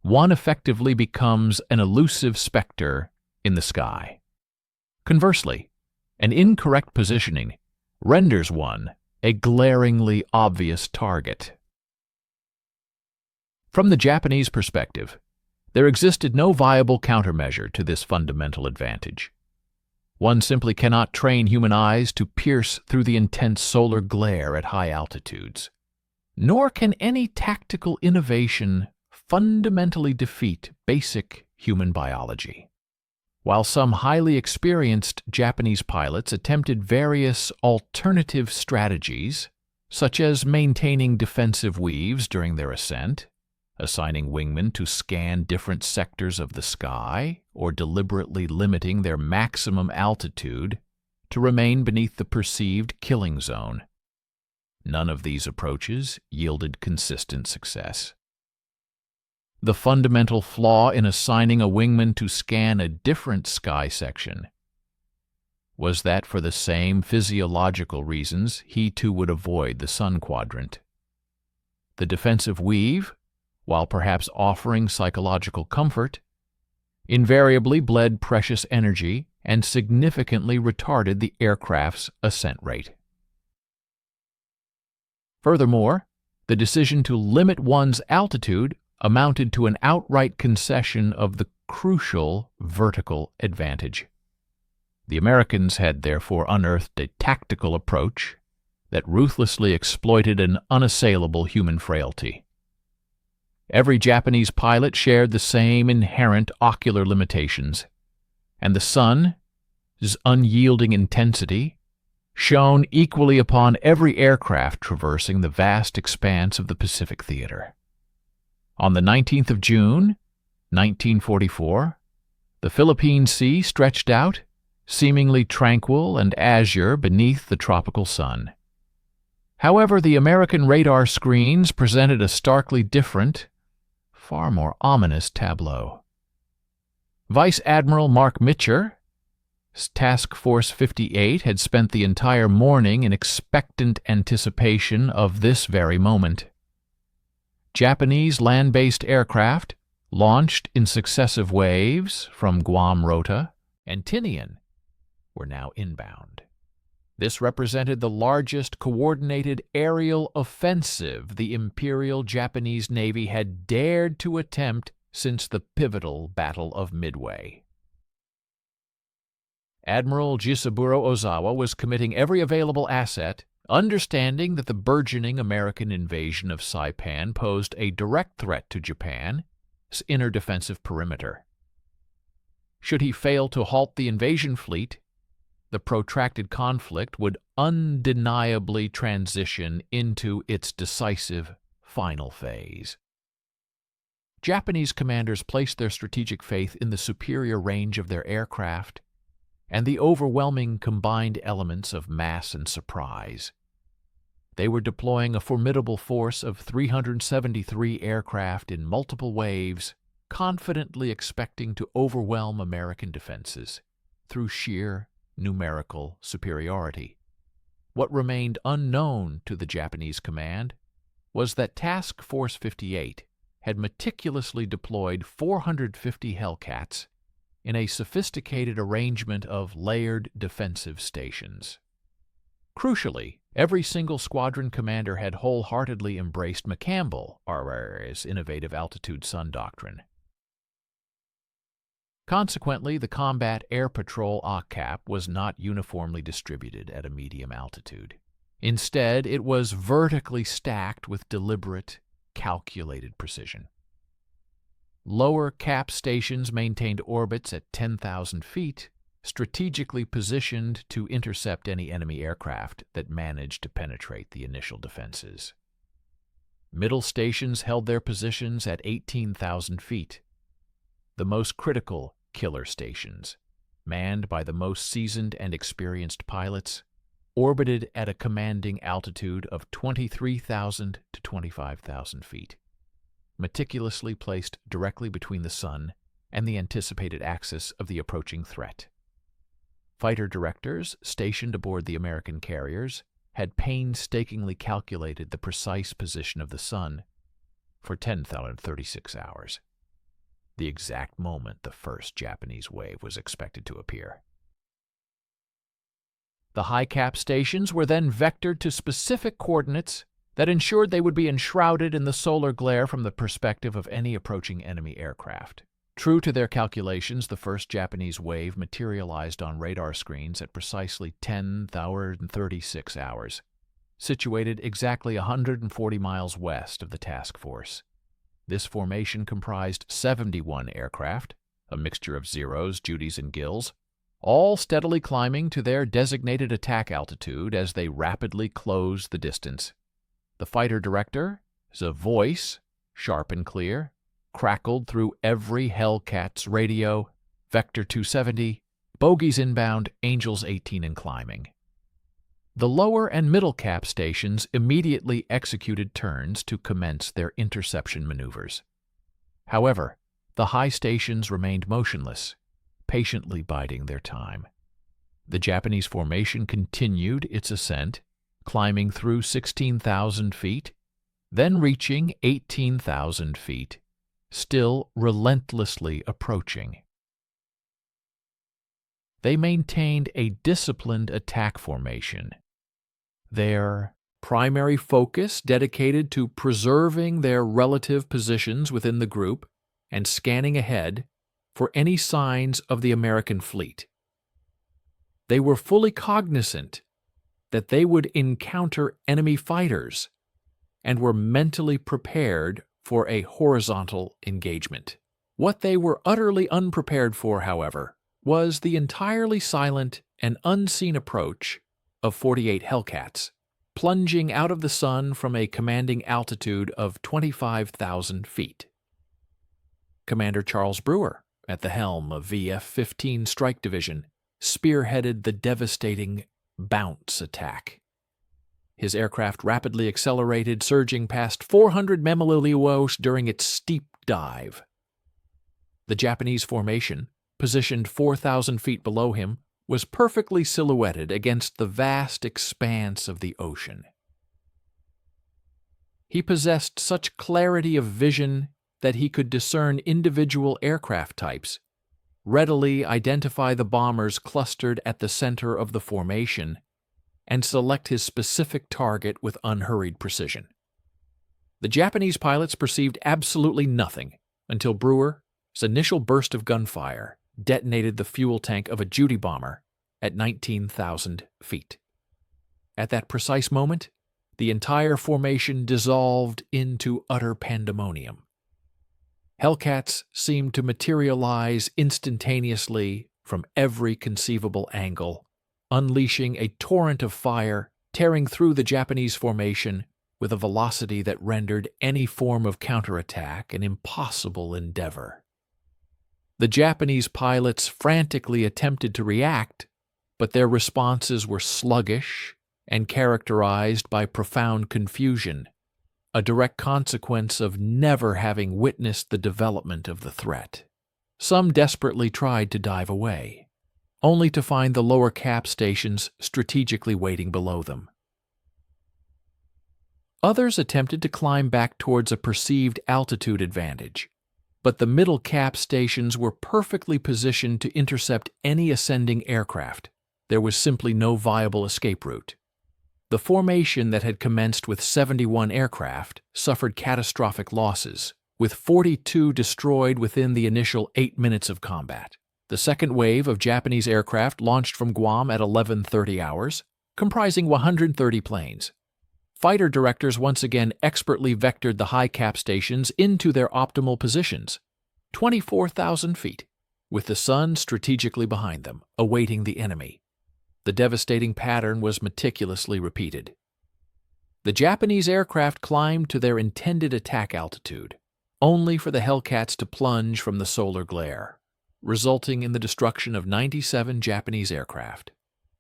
one effectively becomes an elusive specter in the sky. Conversely, an incorrect positioning renders one a glaringly obvious target. From the Japanese perspective, there existed no viable countermeasure to this fundamental advantage. One simply cannot train human eyes to pierce through the intense solar glare at high altitudes. Nor can any tactical innovation fundamentally defeat basic human biology. While some highly experienced Japanese pilots attempted various alternative strategies, such as maintaining defensive weaves during their ascent, assigning wingmen to scan different sectors of the sky, or deliberately limiting their maximum altitude to remain beneath the perceived killing zone, none of these approaches yielded consistent success. The fundamental flaw in assigning a wingman to scan a different sky section was that for the same physiological reasons he too would avoid the sun quadrant. The defensive weave, while perhaps offering psychological comfort, invariably bled precious energy and significantly retarded the aircraft's ascent rate. Furthermore, the decision to limit one's altitude amounted to an outright concession of the crucial vertical advantage. The Americans had therefore unearthed a tactical approach that ruthlessly exploited an unassailable human frailty. Every Japanese pilot shared the same inherent ocular limitations, and the sun's unyielding intensity shone equally upon every aircraft traversing the vast expanse of the Pacific Theater. On the 19th of June, 1944, the Philippine Sea stretched out, seemingly tranquil and azure beneath the tropical sun. However, the American radar screens presented a starkly different, far more ominous tableau. Vice Admiral Mark Mitcher, Task Force 58, had spent the entire morning in expectant anticipation of this very moment. Japanese land-based aircraft, launched in successive waves from Guam Rota and Tinian, were now inbound. This represented the largest coordinated aerial offensive the Imperial Japanese Navy had dared to attempt since the pivotal Battle of Midway. Admiral Jisaburo Ozawa was committing every available asset, understanding that the burgeoning American invasion of Saipan posed a direct threat to Japan's inner defensive perimeter. Should he fail to halt the invasion fleet, the protracted conflict would undeniably transition into its decisive final phase. Japanese commanders placed their strategic faith in the superior range of their aircraft and the overwhelming combined elements of mass and surprise. They were deploying a formidable force of 373 aircraft in multiple waves, confidently expecting to overwhelm American defenses through sheer numerical superiority. What remained unknown to the Japanese command was that Task Force 58 had meticulously deployed 450 Hellcats in a sophisticated arrangement of layered defensive stations. Crucially, every single squadron commander had wholeheartedly embraced McCampbell's innovative altitude sun doctrine. Consequently, the combat air patrol OCCAP was not uniformly distributed at a medium altitude. Instead, it was vertically stacked with deliberate, calculated precision. Lower cap stations maintained orbits at 10,000 feet, strategically positioned to intercept any enemy aircraft that managed to penetrate the initial defenses. Middle stations held their positions at 18,000 feet. The most critical killer stations, manned by the most seasoned and experienced pilots, orbited at a commanding altitude of 23,000 to 25,000 feet, meticulously placed directly between the sun and the anticipated axis of the approaching threat. Fighter directors stationed aboard the American carriers had painstakingly calculated the precise position of the sun for 10,036 hours, the exact moment the first Japanese wave was expected to appear. The high-cap stations were then vectored to specific coordinates that ensured they would be enshrouded in the solar glare from the perspective of any approaching enemy aircraft. True to their calculations, the first Japanese wave materialized on radar screens at precisely 10,036 hours, situated exactly 140 miles west of the task force. This formation comprised 71 aircraft, a mixture of Zeros, Judies, and Gills, all steadily climbing to their designated attack altitude as they rapidly closed the distance. The fighter director's voice, sharp and clear, crackled through every Hellcat's radio, Vector 270, bogies inbound, Angels 18 and climbing. The lower and middle cap stations immediately executed turns to commence their interception maneuvers. However, the high stations remained motionless, patiently biding their time. The Japanese formation continued its ascent, climbing through 16,000 feet, then reaching 18,000 feet, still relentlessly approaching. They maintained a disciplined attack formation. Their primary focus dedicated to preserving their relative positions within the group and scanning ahead for any signs of the American fleet. They were fully cognizant that they would encounter enemy fighters and were mentally prepared for a horizontal engagement. What they were utterly unprepared for, however, was the entirely silent and unseen approach of 48 Hellcats, plunging out of the sun from a commanding altitude of 25,000 feet. Commander Charles Brewer, at the helm of VF-15 Strike Division, spearheaded the devastating bounce attack. His aircraft rapidly accelerated, surging past 400 mph during its steep dive. The Japanese formation, positioned 4,000 feet below him, was perfectly silhouetted against the vast expanse of the ocean. He possessed such clarity of vision that he could discern individual aircraft types, readily identify the bombers clustered at the center of the formation, and select his specific target with unhurried precision. The Japanese pilots perceived absolutely nothing until Brewer's initial burst of gunfire detonated the fuel tank of a Judy bomber at 19,000 feet. At that precise moment, the entire formation dissolved into utter pandemonium. Hellcats seemed to materialize instantaneously from every conceivable angle, unleashing a torrent of fire, tearing through the Japanese formation with a velocity that rendered any form of counterattack an impossible endeavor. The Japanese pilots frantically attempted to react, but their responses were sluggish and characterized by profound confusion, a direct consequence of never having witnessed the development of the threat. Some desperately tried to dive away, only to find the lower cap stations strategically waiting below them. Others attempted to climb back towards a perceived altitude advantage, but the middle cap stations were perfectly positioned to intercept any ascending aircraft. There was simply no viable escape route. The formation that had commenced with 71 aircraft suffered catastrophic losses, with 42 destroyed within the initial 8 minutes of combat. The second wave of Japanese aircraft launched from Guam at 11:30 hours, comprising 130 planes. Fighter directors once again expertly vectored the high cap stations into their optimal positions, 24,000 feet, with the sun strategically behind them, awaiting the enemy. The devastating pattern was meticulously repeated. The Japanese aircraft climbed to their intended attack altitude, only for the Hellcats to plunge from the solar glare, resulting in the destruction of 97 Japanese aircraft.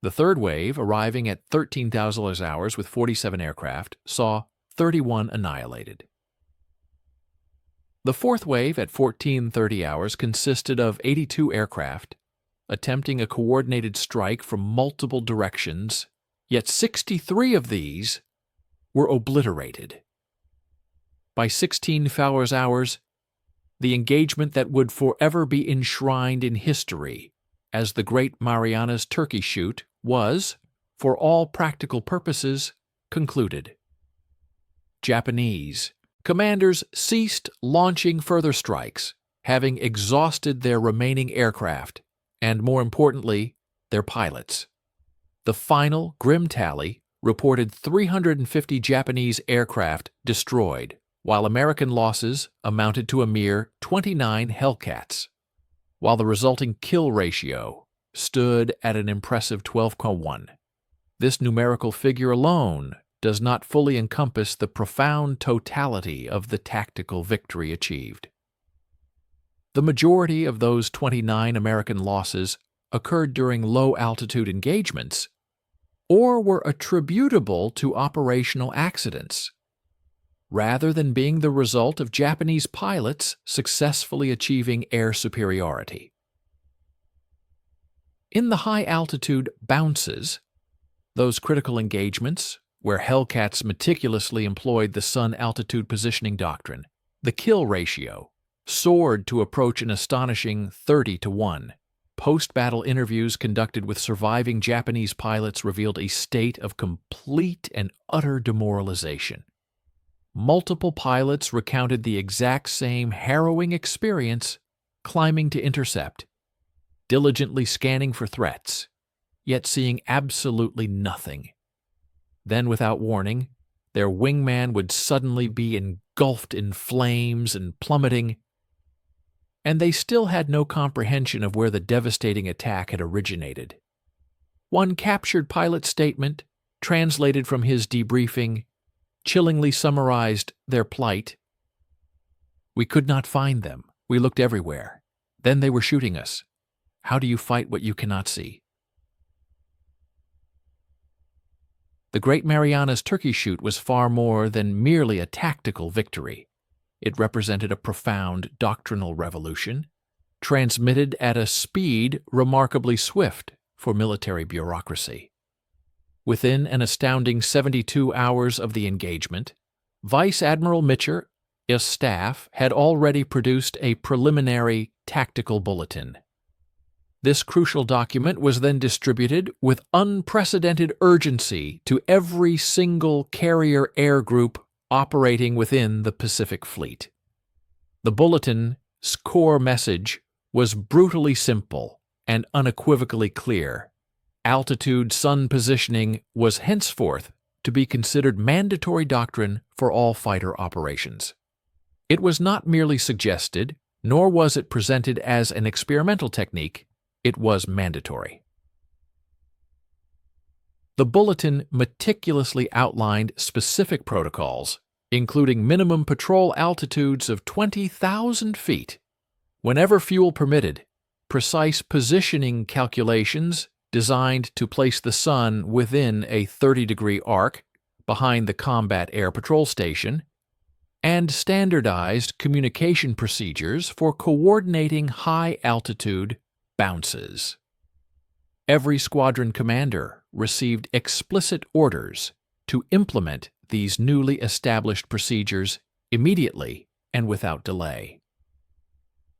The third wave, arriving at 13,000 hours with 47 aircraft, saw 31 annihilated. The fourth wave at 14:30 hours consisted of 82 aircraft, attempting a coordinated strike from multiple directions, yet 63 of these were obliterated. By 16 Fowler's hours, the engagement that would forever be enshrined in history as the Great Marianas Turkey Shoot was, for all practical purposes, concluded. Japanese commanders ceased launching further strikes, having exhausted their remaining aircraft, and more importantly, their pilots. The final grim tally reported 350 Japanese aircraft destroyed, while American losses amounted to a mere 29 Hellcats, while the resulting kill ratio stood at an impressive 12:1. This numerical figure alone does not fully encompass the profound totality of the tactical victory achieved. The majority of those 29 American losses occurred during low-altitude engagements or were attributable to operational accidents, rather than being the result of Japanese pilots successfully achieving air superiority. In the high-altitude bounces, those critical engagements where Hellcats meticulously employed the sun altitude positioning doctrine, the kill ratio soared to approach an astonishing 30:1. Post-battle interviews conducted with surviving Japanese pilots revealed a state of complete and utter demoralization. Multiple pilots recounted the exact same harrowing experience climbing to intercept, diligently scanning for threats, yet seeing absolutely nothing. Then, without warning, their wingman would suddenly be engulfed in flames and plummeting, and they still had no comprehension of where the devastating attack had originated. One captured pilot's statement, translated from his debriefing, chillingly summarized their plight. "We could not find them. We looked everywhere. Then they were shooting us. How do you fight what you cannot see?" The Great Marianas Turkey Shoot was far more than merely a tactical victory. It represented a profound doctrinal revolution, transmitted at a speed remarkably swift for military bureaucracy. Within an astounding 72 hours of the engagement, Vice Admiral Mitcher, his staff, had already produced a preliminary tactical bulletin. This crucial document was then distributed with unprecedented urgency to every single carrier air group operating within the Pacific Fleet. The bulletin's core message was brutally simple and unequivocally clear. Altitude sun positioning was henceforth to be considered mandatory doctrine for all fighter operations. It was not merely suggested, nor was it presented as an experimental technique. It was mandatory. The bulletin meticulously outlined specific protocols, including minimum patrol altitudes of 20,000 feet, whenever fuel permitted, precise positioning calculations designed to place the sun within a 30-degree arc behind the combat air patrol station, and standardized communication procedures for coordinating high-altitude bounces. Every squadron commander received explicit orders to implement these newly established procedures immediately and without delay.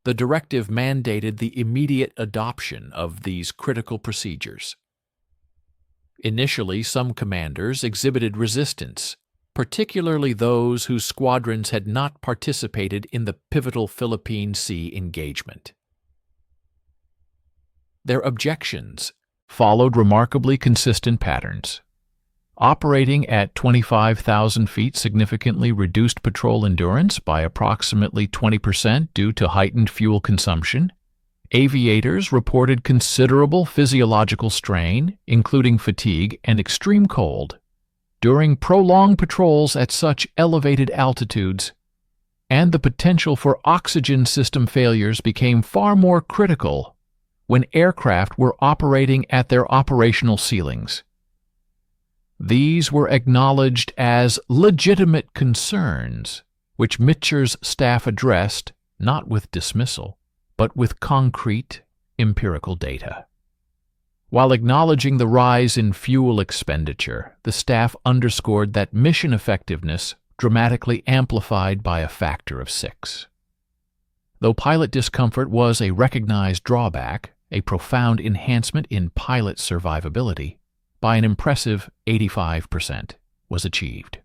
The directive mandated the immediate adoption of these critical procedures. Initially, some commanders exhibited resistance, particularly those whose squadrons had not participated in the pivotal Philippine Sea engagement. Their objections followed remarkably consistent patterns. Operating at 25,000 feet significantly reduced patrol endurance by approximately 20% due to heightened fuel consumption. Aviators reported considerable physiological strain, including fatigue and extreme cold, during prolonged patrols at such elevated altitudes, and the potential for oxygen system failures became far more critical when aircraft were operating at their operational ceilings. These were acknowledged as legitimate concerns, which Mitcher's staff addressed not with dismissal, but with concrete, empirical data. While acknowledging the rise in fuel expenditure, the staff underscored that mission effectiveness dramatically amplified by a factor of 6. Though pilot discomfort was a recognized drawback, a profound enhancement in pilot survivability, by an impressive 85%, was achieved.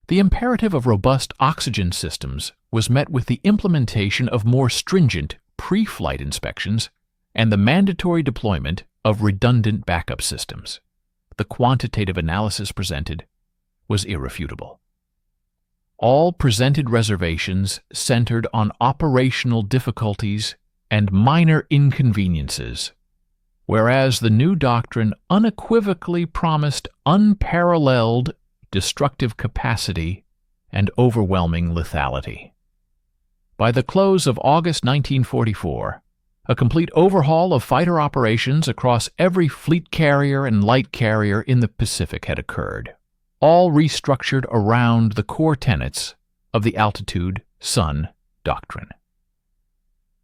The imperative of robust oxygen systems was met with the implementation of more stringent pre-flight inspections and the mandatory deployment of redundant backup systems. The quantitative analysis presented was irrefutable. All presented reservations centered on operational difficulties and minor inconveniences, whereas the new doctrine unequivocally promised unparalleled destructive capacity and overwhelming lethality. By the close of August 1944, a complete overhaul of fighter operations across every fleet carrier and light carrier in the Pacific had occurred, all restructured around the core tenets of the altitude sun doctrine.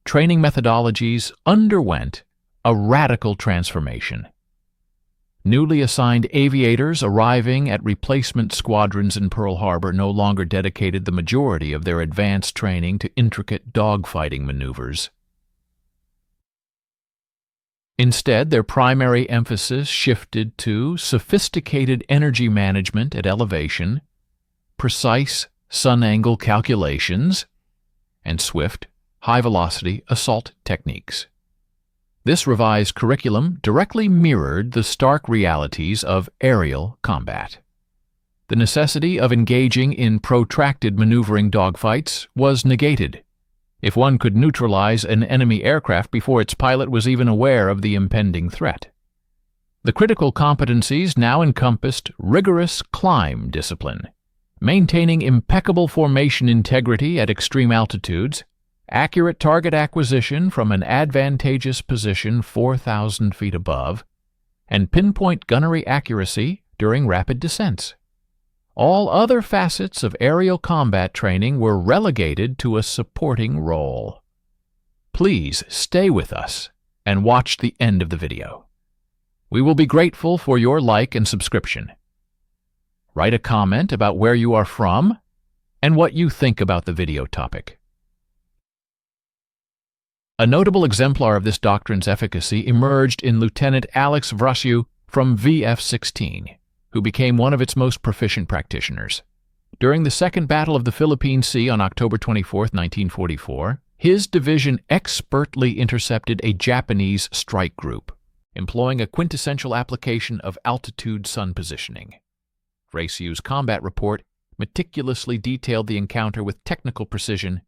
Training methodologies underwent a radical transformation. Newly assigned aviators arriving at replacement squadrons in Pearl Harbor no longer dedicated the majority of their advanced training to intricate dogfighting maneuvers. Instead, their primary emphasis shifted to sophisticated energy management at elevation, precise sun angle calculations, and swift, high-velocity assault techniques. This revised curriculum directly mirrored the stark realities of aerial combat. The necessity of engaging in protracted maneuvering dogfights was negated if one could neutralize an enemy aircraft before its pilot was even aware of the impending threat. The critical competencies now encompassed rigorous climb discipline, maintaining impeccable formation integrity at extreme altitudes, accurate target acquisition from an advantageous position 4,000 feet above, and pinpoint gunnery accuracy during rapid descents. All other facets of aerial combat training were relegated to a supporting role. Please stay with us and watch the end of the video. We will be grateful for your like and subscription. Write a comment about where you are from and what you think about the video topic. A notable exemplar of this doctrine's efficacy emerged in Lieutenant Alex Vrasiu from VF-16, who became one of its most proficient practitioners. During the Second Battle of the Philippine Sea on October 24, 1944, his division expertly intercepted a Japanese strike group, employing a quintessential application of altitude sun positioning. Vrasiu's combat report meticulously detailed the encounter with technical precision,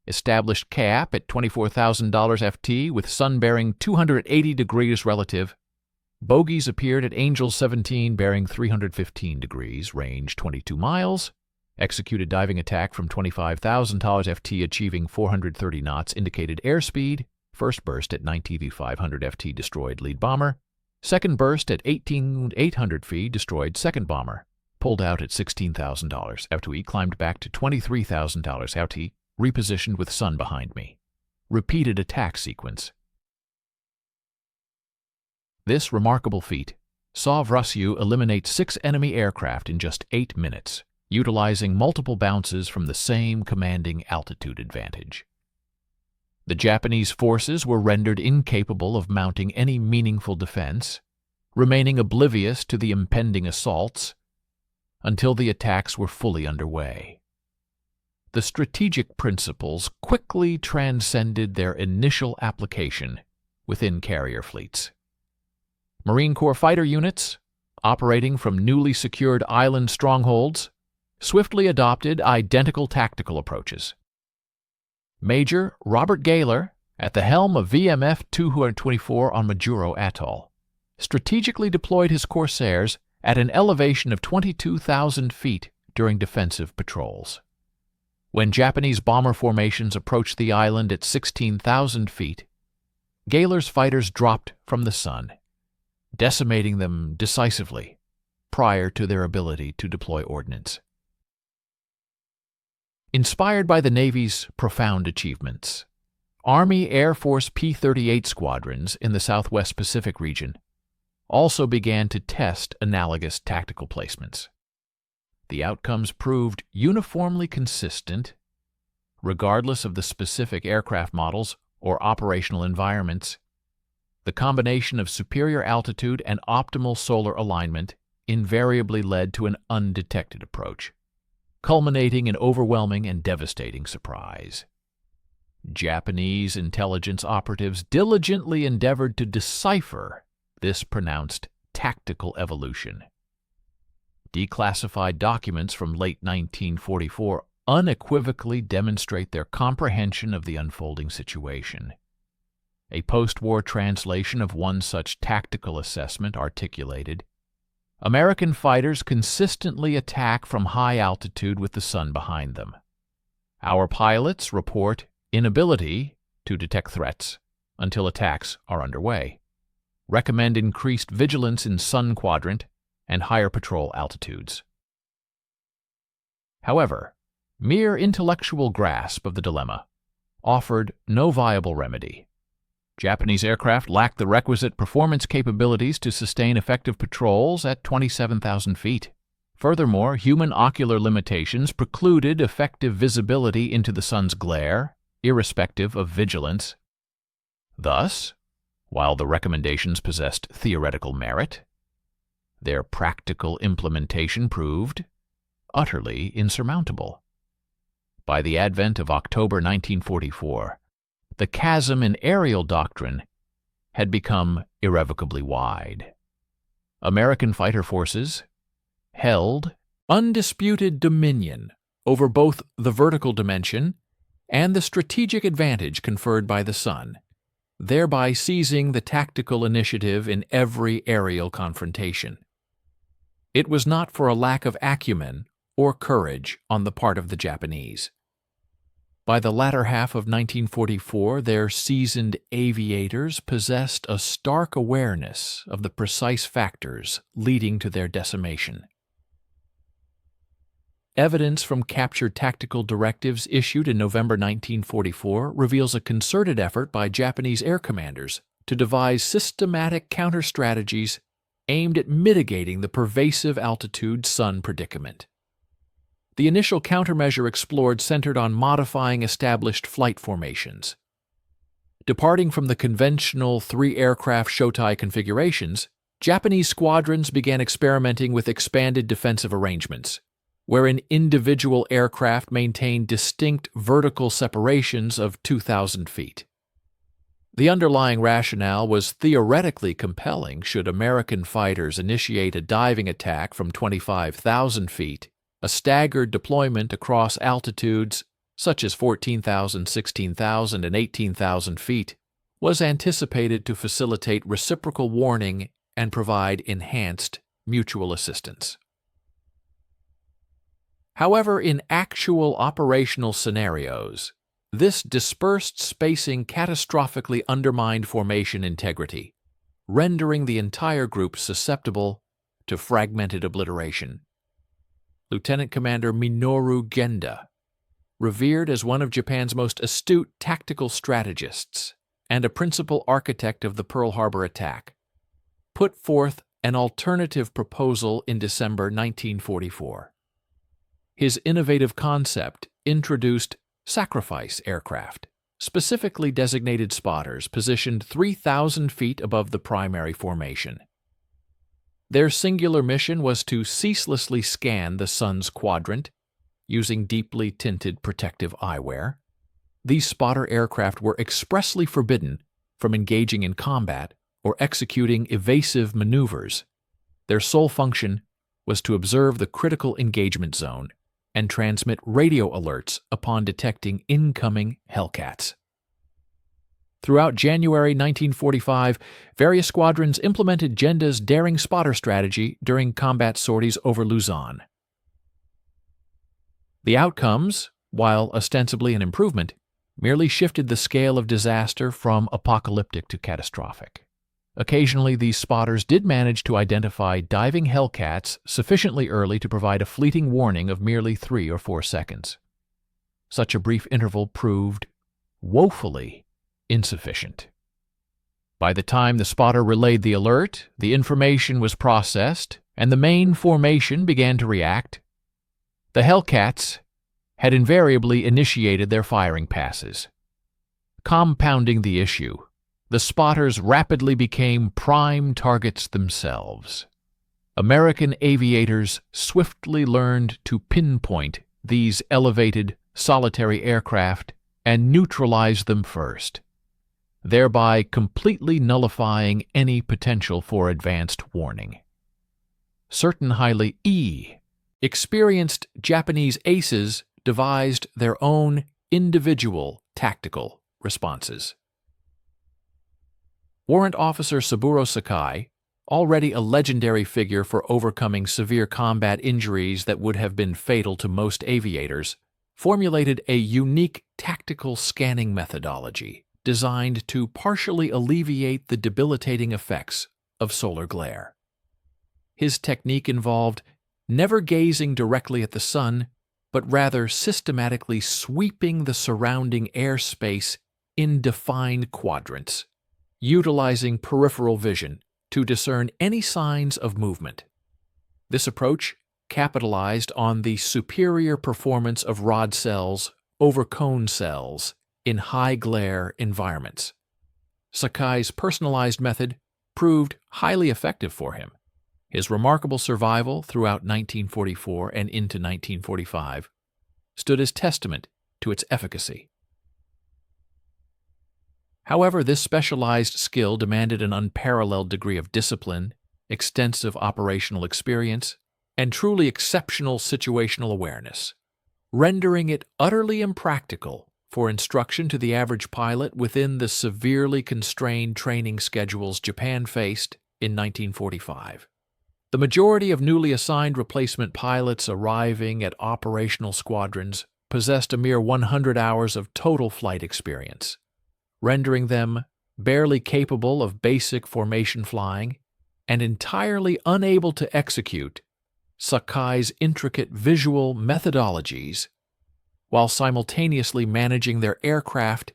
established cap at $24,000 FT with sun bearing 280 degrees relative. Bogies appeared at Angel 17 bearing 315 degrees, range 22 miles, executed diving attack from $25,000 FT achieving 430 knots, indicated airspeed, first burst at 19,500 FT destroyed lead bomber, second burst at 18,800 feet destroyed second bomber, pulled out at $16,000 FT, climbed back to $23,000 FT, repositioned with sun behind me. Repeated attack sequence. This remarkable feat saw Vrasiu eliminate 6 enemy aircraft in just 8 minutes, utilizing multiple bounces from the same commanding altitude advantage. The Japanese forces were rendered incapable of mounting any meaningful defense, remaining oblivious to the impending assaults until the attacks were fully underway. The strategic principles quickly transcended their initial application within carrier fleets. Marine Corps fighter units, operating from newly secured island strongholds, swiftly adopted identical tactical approaches. Major Robert Gaylor, at the helm of VMF 224 on Majuro Atoll, strategically deployed his Corsairs at an elevation of 22,000 feet during defensive patrols. When Japanese bomber formations approached the island at 16,000 feet, Gaylor's fighters dropped from the sun, decimating them decisively prior to their ability to deploy ordnance. Inspired by the Navy's profound achievements, Army Air Force P-38 squadrons in the Southwest Pacific region also began to test analogous tactical placements. The outcomes proved uniformly consistent, regardless of the specific aircraft models or operational environments. The combination of superior altitude and optimal solar alignment invariably led to an undetected approach, culminating in overwhelming and devastating surprise. Japanese intelligence operatives diligently endeavored to decipher this pronounced tactical evolution. Declassified documents from late 1944 unequivocally demonstrate their comprehension of the unfolding situation. A post-war translation of one such tactical assessment articulated, "American fighters consistently attack from high altitude with the sun behind them. Our pilots report inability to detect threats until attacks are underway. Recommend increased vigilance in sun quadrant and higher patrol altitudes." However, mere intellectual grasp of the dilemma offered no viable remedy. Japanese aircraft lacked the requisite performance capabilities to sustain effective patrols at 27,000 feet. Furthermore, human ocular limitations precluded effective visibility into the sun's glare, irrespective of vigilance. Thus, While the recommendations possessed theoretical merit, their practical implementation proved utterly insurmountable. By the advent of October 1944, the chasm in aerial doctrine had become irrevocably wide. American fighter forces held undisputed dominion over both the vertical dimension and the strategic advantage conferred by the sun, thereby seizing the tactical initiative in every aerial confrontation. It was not for a lack of acumen or courage on the part of the Japanese. By the latter half of 1944, their seasoned aviators possessed a stark awareness of the precise factors leading to their decimation. Evidence from captured tactical directives issued in November 1944 reveals a concerted effort by Japanese air commanders to devise systematic counter-strategies aimed at mitigating the pervasive altitude sun predicament. The initial countermeasure explored centered on modifying established flight formations. Departing from the conventional three-aircraft Shotai configurations, Japanese squadrons began experimenting with expanded defensive arrangements, wherein individual aircraft maintained distinct vertical separations of 2,000 feet. The underlying rationale was theoretically compelling should American fighters initiate a diving attack from 25,000 feet. A staggered deployment across altitudes such as 14,000, 16,000, and 18,000 feet was anticipated to facilitate reciprocal warning and provide enhanced mutual assistance. However, in actual operational scenarios, this dispersed spacing catastrophically undermined formation integrity, rendering the entire group susceptible to fragmented obliteration. Lieutenant Commander Minoru Genda, revered as one of Japan's most astute tactical strategists and a principal architect of the Pearl Harbor attack, put forth an alternative proposal in December 1944. His innovative concept introduced sacrifice aircraft, specifically designated spotters positioned 3,000 feet above the primary formation. Their singular mission was to ceaselessly scan the sun's quadrant using deeply tinted protective eyewear. These spotter aircraft were expressly forbidden from engaging in combat or executing evasive maneuvers. Their sole function was to observe the critical engagement zone and transmit radio alerts upon detecting incoming Hellcats. Throughout January 1945, various squadrons implemented Genda's daring spotter strategy during combat sorties over Luzon. The outcomes, while ostensibly an improvement, merely shifted the scale of disaster from apocalyptic to catastrophic. Occasionally, these spotters did manage to identify diving Hellcats sufficiently early to provide a fleeting warning of merely 3 or 4 seconds. Such a brief interval proved woefully insufficient. By the time the spotter relayed the alert, the information was processed, and the main formation began to react. The Hellcats had invariably initiated their firing passes. Compounding the issue, the spotters rapidly became prime targets themselves. American aviators swiftly learned to pinpoint these elevated, solitary aircraft and neutralize them first, thereby completely nullifying any potential for advanced warning. Certain highly experienced Japanese aces devised their own individual tactical responses. Warrant Officer Saburo Sakai, already a legendary figure for overcoming severe combat injuries that would have been fatal to most aviators, formulated a unique tactical scanning methodology designed to partially alleviate the debilitating effects of solar glare. His technique involved never gazing directly at the sun, but rather systematically sweeping the surrounding airspace in defined quadrants, utilizing peripheral vision to discern any signs of movement. This approach capitalized on the superior performance of rod cells over cone cells in high-glare environments. Sakai's personalized method proved highly effective for him. His remarkable survival throughout 1944 and into 1945 stood as testament to its efficacy. However, this specialized skill demanded an unparalleled degree of discipline, extensive operational experience, and truly exceptional situational awareness, rendering it utterly impractical for instruction to the average pilot within the severely constrained training schedules Japan faced in 1945. The majority of newly assigned replacement pilots arriving at operational squadrons possessed a mere 100 hours of total flight experience, rendering them barely capable of basic formation flying and entirely unable to execute Sakai's intricate visual methodologies while simultaneously managing their aircraft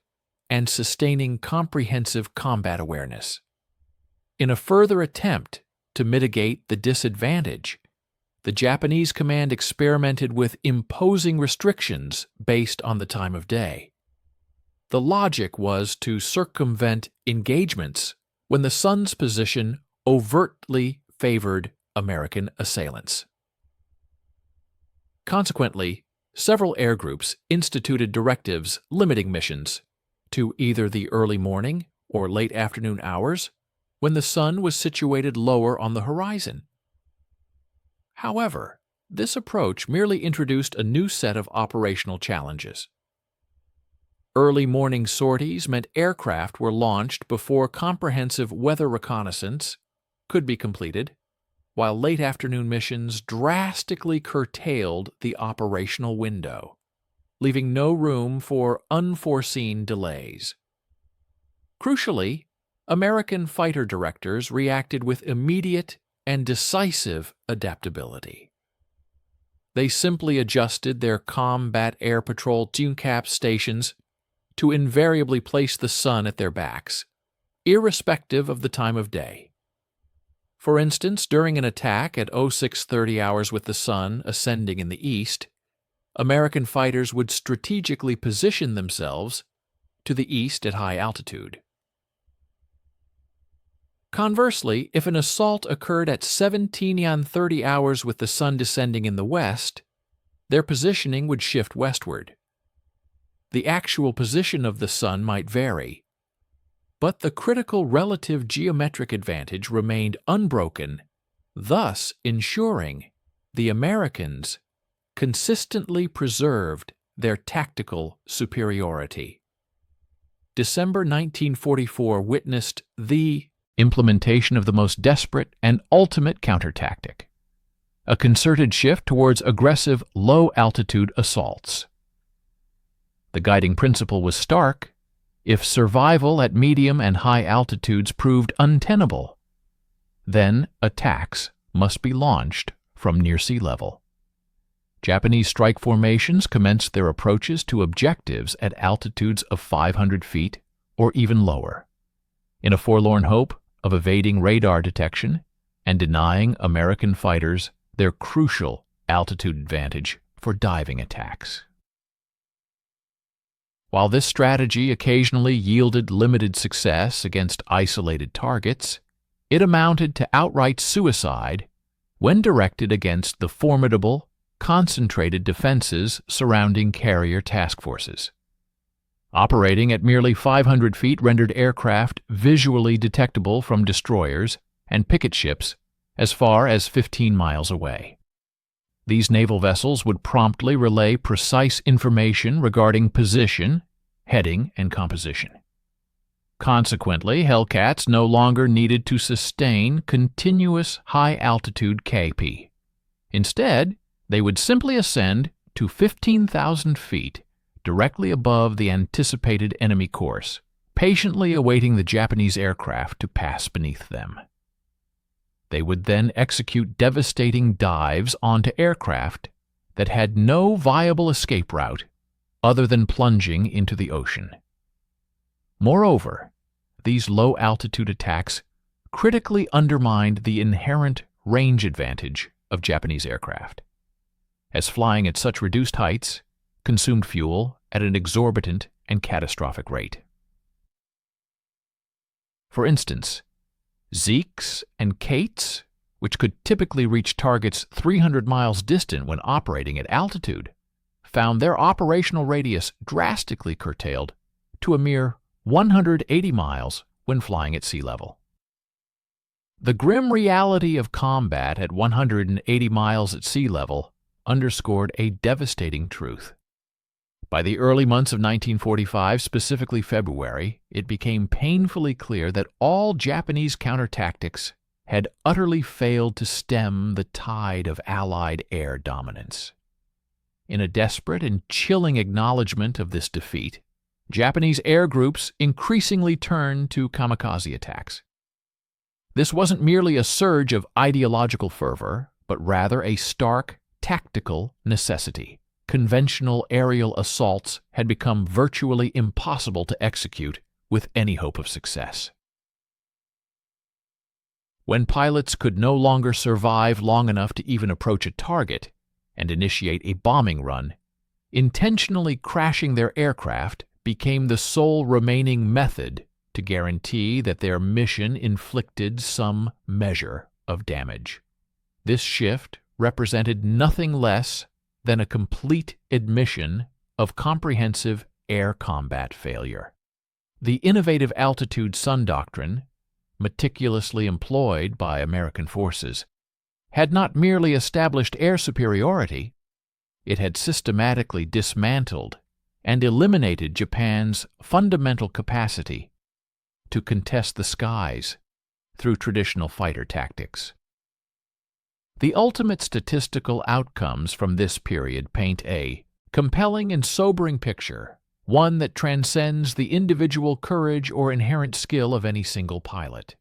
and sustaining comprehensive combat awareness. In a further attempt to mitigate the disadvantage, the Japanese command experimented with imposing restrictions based on the time of day. The logic was to circumvent engagements when the sun's position overtly favored American assailants. Consequently, several air groups instituted directives limiting missions to either the early morning or late afternoon hours when the sun was situated lower on the horizon. However, this approach merely introduced a new set of operational challenges. Early morning sorties meant aircraft were launched before comprehensive weather reconnaissance could be completed, while late afternoon missions drastically curtailed the operational window, leaving no room for unforeseen delays. Crucially, American fighter directors reacted with immediate and decisive adaptability. They simply adjusted their combat air patrol TUNCAP stations to invariably place the sun at their backs, irrespective of the time of day. For instance, during an attack at 0630 hours with the sun ascending in the east, American fighters would strategically position themselves to the east at high altitude. Conversely, if an assault occurred at 1730 hours with the sun descending in the west, their positioning would shift westward. The actual position of the sun might vary, but the critical relative geometric advantage remained unbroken, thus ensuring the Americans consistently preserved their tactical superiority. December 1944 witnessed the implementation of the most desperate and ultimate countertactic, a concerted shift towards aggressive low-altitude assaults. The guiding principle was stark: if survival at medium and high altitudes proved untenable, then attacks must be launched from near sea level. Japanese strike formations commenced their approaches to objectives at altitudes of 500 feet or even lower, in a forlorn hope of evading radar detection and denying American fighters their crucial altitude advantage for diving attacks. While this strategy occasionally yielded limited success against isolated targets, it amounted to outright suicide when directed against the formidable, concentrated defenses surrounding carrier task forces. Operating at merely 500 feet rendered aircraft visually detectable from destroyers and picket ships as far as 15 miles away. These naval vessels would promptly relay precise information regarding position, heading, and composition. Consequently, Hellcats no longer needed to sustain continuous high-altitude KP. Instead, they would simply ascend to 15,000 feet directly above the anticipated enemy course, patiently awaiting the Japanese aircraft to pass beneath them. They would then execute devastating dives onto aircraft that had no viable escape route other than plunging into the ocean. Moreover, these low-altitude attacks critically undermined the inherent range advantage of Japanese aircraft, as flying at such reduced heights consumed fuel at an exorbitant and catastrophic rate. For instance, Zeeks and Kates, which could typically reach targets 300 miles distant when operating at altitude, found their operational radius drastically curtailed to a mere 180 miles when flying at sea level. The grim reality of combat at 180 miles at sea level underscored a devastating truth. By the early months of 1945, specifically February, it became painfully clear that all Japanese countertactics had utterly failed to stem the tide of Allied air dominance. In a desperate and chilling acknowledgement of this defeat, Japanese air groups increasingly turned to kamikaze attacks. This wasn't merely a surge of ideological fervor, but rather a stark tactical necessity. Conventional aerial assaults had become virtually impossible to execute with any hope of success. When pilots could no longer survive long enough to even approach a target and initiate a bombing run, intentionally crashing their aircraft became the sole remaining method to guarantee that their mission inflicted some measure of damage. This shift represented nothing less than a complete admission of comprehensive air combat failure. The innovative altitude sun doctrine, meticulously employed by American forces, had not merely established air superiority, it had systematically dismantled and eliminated Japan's fundamental capacity to contest the skies through traditional fighter tactics. The ultimate statistical outcomes from this period paint a compelling and sobering picture, one that transcends the individual courage or inherent skill of any single pilot.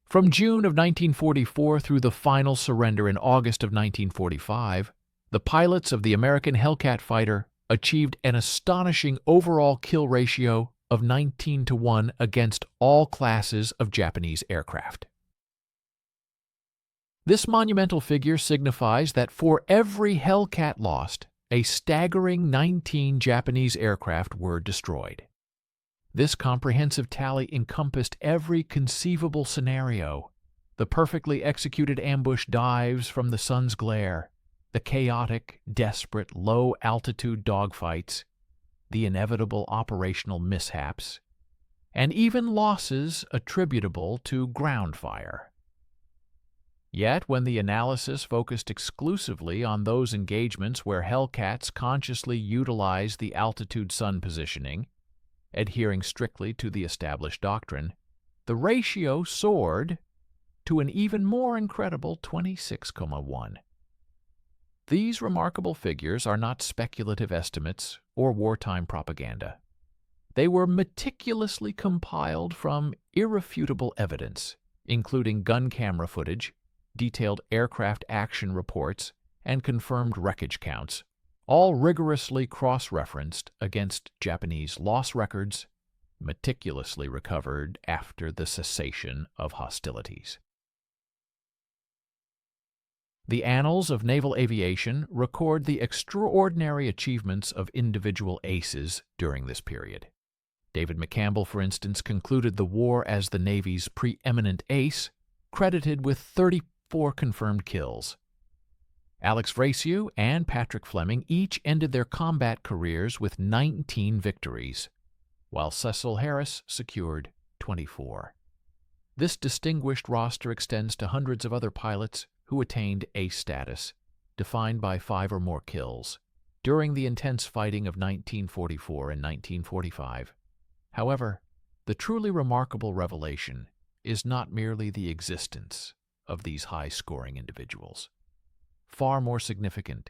From June of 1944 through the final surrender in August of 1945, the pilots of the American Hellcat fighter achieved an astonishing overall kill ratio of 19-1 against all classes of Japanese aircraft. This monumental figure signifies that for every Hellcat lost, a staggering 19 Japanese aircraft were destroyed. This comprehensive tally encompassed every conceivable scenario: the perfectly executed ambush dives from the sun's glare, the chaotic, desperate, low-altitude dogfights, the inevitable operational mishaps, and even losses attributable to ground fire. Yet, when the analysis focused exclusively on those engagements where Hellcats consciously utilized the altitude sun positioning, adhering strictly to the established doctrine, the ratio soared to an even more incredible 26:1. These remarkable figures are not speculative estimates or wartime propaganda. They were meticulously compiled from irrefutable evidence, including gun camera footage, detailed aircraft action reports, and confirmed wreckage counts, all rigorously cross-referenced against Japanese loss records, meticulously recovered after the cessation of hostilities. The annals of naval aviation record the extraordinary achievements of individual aces during this period. David McCampbell, for instance, concluded the war as the Navy's preeminent ace, credited with 34 confirmed kills. Alex Vrasiu and Patrick Fleming each ended their combat careers with 19 victories, while Cecil Harris secured 24. This distinguished roster extends to hundreds of other pilots who attained ace status, defined by 5 or more kills, during the intense fighting of 1944 and 1945. However, the truly remarkable revelation is not merely the existence of these high-scoring individuals. Far more significant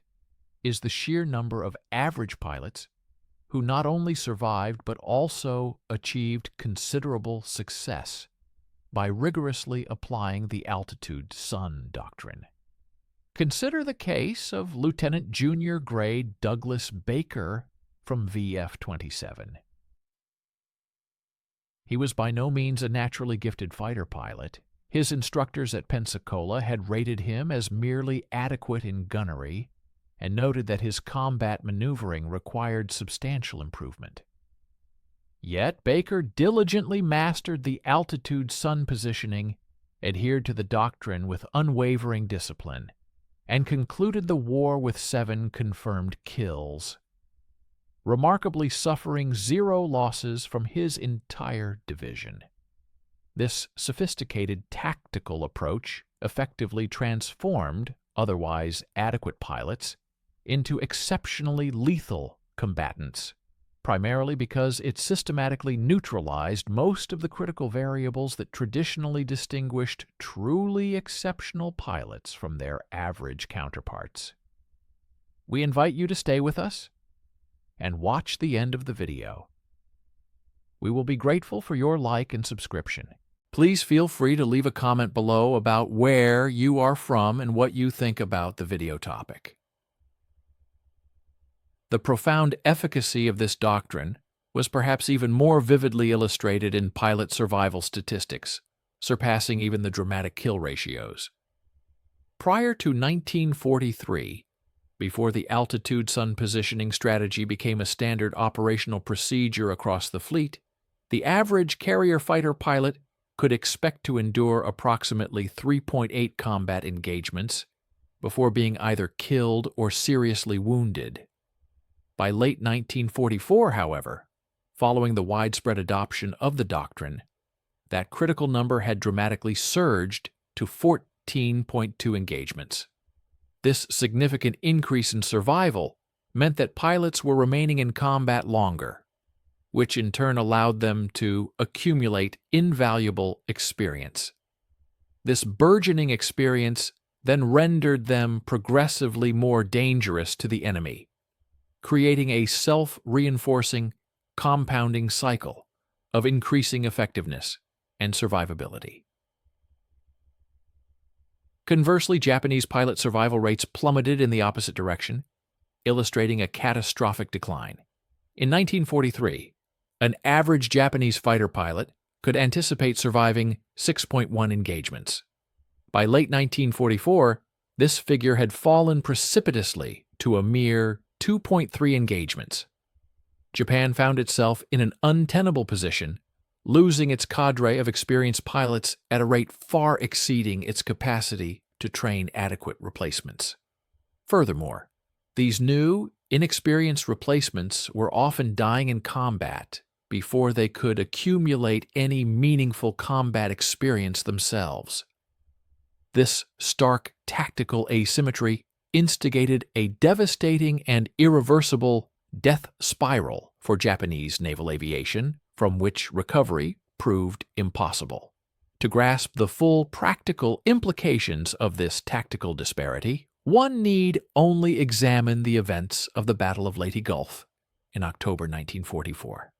is the sheer number of average pilots who not only survived but also achieved considerable success by rigorously applying the altitude sun doctrine. Consider the case of Lieutenant Junior Grade Douglas Baker from VF-27. He was by no means a naturally gifted fighter pilot. His instructors at Pensacola had rated him as merely adequate in gunnery and noted that his combat maneuvering required substantial improvement. Yet Baker diligently mastered the altitude sun positioning, adhered to the doctrine with unwavering discipline, and concluded the war with 7 confirmed kills, remarkably suffering 0 losses from his entire division. This sophisticated tactical approach effectively transformed otherwise adequate pilots into exceptionally lethal combatants, primarily because it systematically neutralized most of the critical variables that traditionally distinguished truly exceptional pilots from their average counterparts. We invite you to stay with us and watch the end of the video. We will be grateful for your like and subscription. Please feel free to leave a comment below about where you are from and what you think about the video topic. The profound efficacy of this doctrine was perhaps even more vividly illustrated in pilot survival statistics, surpassing even the dramatic kill ratios. Prior to 1943, before the altitude sun positioning strategy became a standard operational procedure across the fleet, the average carrier fighter pilot could expect to endure approximately 3.8 combat engagements before being either killed or seriously wounded. By late 1944, however, following the widespread adoption of the doctrine, that critical number had dramatically surged to 14.2 engagements. This significant increase in survival meant that pilots were remaining in combat longer, which in turn allowed them to accumulate invaluable experience. This burgeoning experience then rendered them progressively more dangerous to the enemy, creating a self-reinforcing, compounding cycle of increasing effectiveness and survivability. Conversely, Japanese pilot survival rates plummeted in the opposite direction, illustrating a catastrophic decline. In 1943, an average Japanese fighter pilot could anticipate surviving 6.1 engagements. By late 1944, this figure had fallen precipitously to a mere 2.3 engagements. Japan found itself in an untenable position, losing its cadre of experienced pilots at a rate far exceeding its capacity to train adequate replacements. Furthermore, these new, inexperienced replacements were often dying in combat before they could accumulate any meaningful combat experience themselves. This stark tactical asymmetry instigated a devastating and irreversible death spiral for Japanese naval aviation, from which recovery proved impossible. To grasp the full practical implications of this tactical disparity, one need only examine the events of the Battle of Leyte Gulf in October 1944.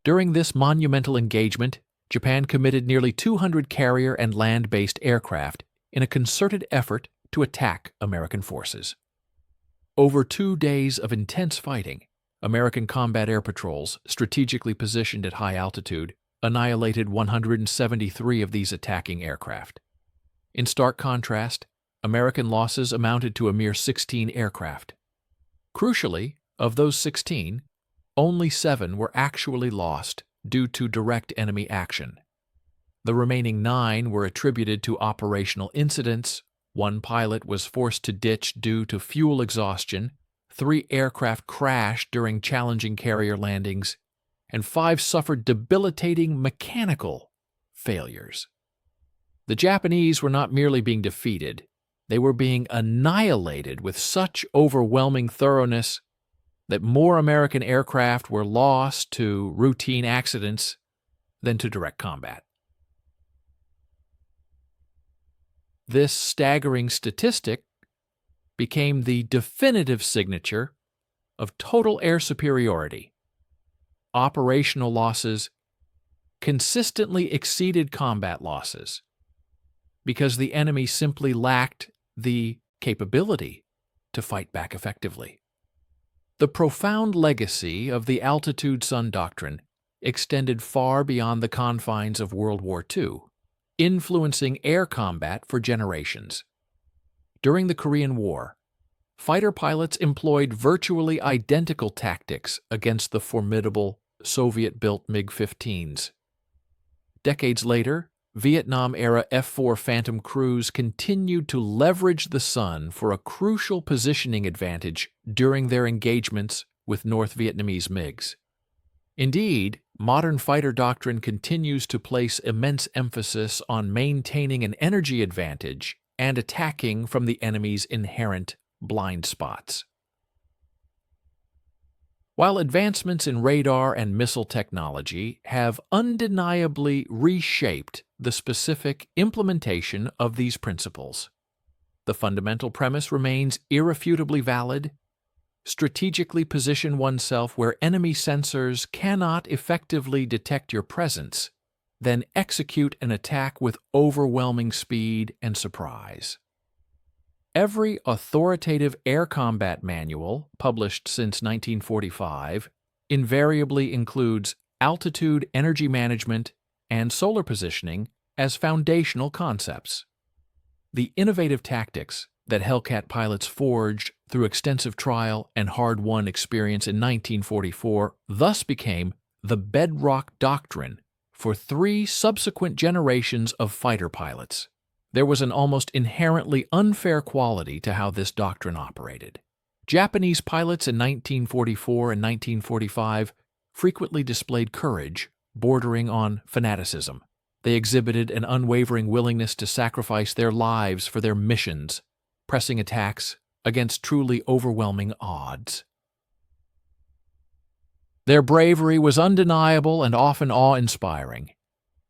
During this monumental engagement, Japan committed nearly 200 carrier and land-based aircraft in a concerted effort to attack American forces. Over 2 days of intense fighting, American combat air patrols, strategically positioned at high altitude, annihilated 173 of these attacking aircraft. In stark contrast, American losses amounted to a mere 16 aircraft. Crucially, of those 16, only 7 were actually lost due to direct enemy action. The remaining 9 were attributed to operational incidents. 1 pilot was forced to ditch due to fuel exhaustion, 3 aircraft crashed during challenging carrier landings, and 5 suffered debilitating mechanical failures. The Japanese were not merely being defeated, they were being annihilated with such overwhelming thoroughness that more American aircraft were lost to routine accidents than to direct combat. This staggering statistic became the definitive signature of total air superiority. Operational losses consistently exceeded combat losses because the enemy simply lacked the capability to fight back effectively. The profound legacy of the altitude sun doctrine extended far beyond the confines of World War II, influencing air combat for generations. During the Korean War, fighter pilots employed virtually identical tactics against the formidable Soviet-built MiG-15s. Decades later, Vietnam-era F-4 Phantom crews continued to leverage the sun for a crucial positioning advantage during their engagements with North Vietnamese MiGs. Indeed, modern fighter doctrine continues to place immense emphasis on maintaining an energy advantage and attacking from the enemy's inherent blind spots. While advancements in radar and missile technology have undeniably reshaped the specific implementation of these principles, the fundamental premise remains irrefutably valid: strategically position oneself where enemy sensors cannot effectively detect your presence, then execute an attack with overwhelming speed and surprise. Every authoritative air combat manual, published since 1945, invariably includes altitude energy management and solar positioning as foundational concepts. The innovative tactics that Hellcat pilots forged through extensive trial and hard-won experience in 1944 thus became the bedrock doctrine for 3 subsequent generations of fighter pilots. There was an almost inherently unfair quality to how this doctrine operated. Japanese pilots in 1944 and 1945 frequently displayed courage bordering on fanaticism. They exhibited an unwavering willingness to sacrifice their lives for their missions, pressing attacks against truly overwhelming odds. Their bravery was undeniable and often awe-inspiring.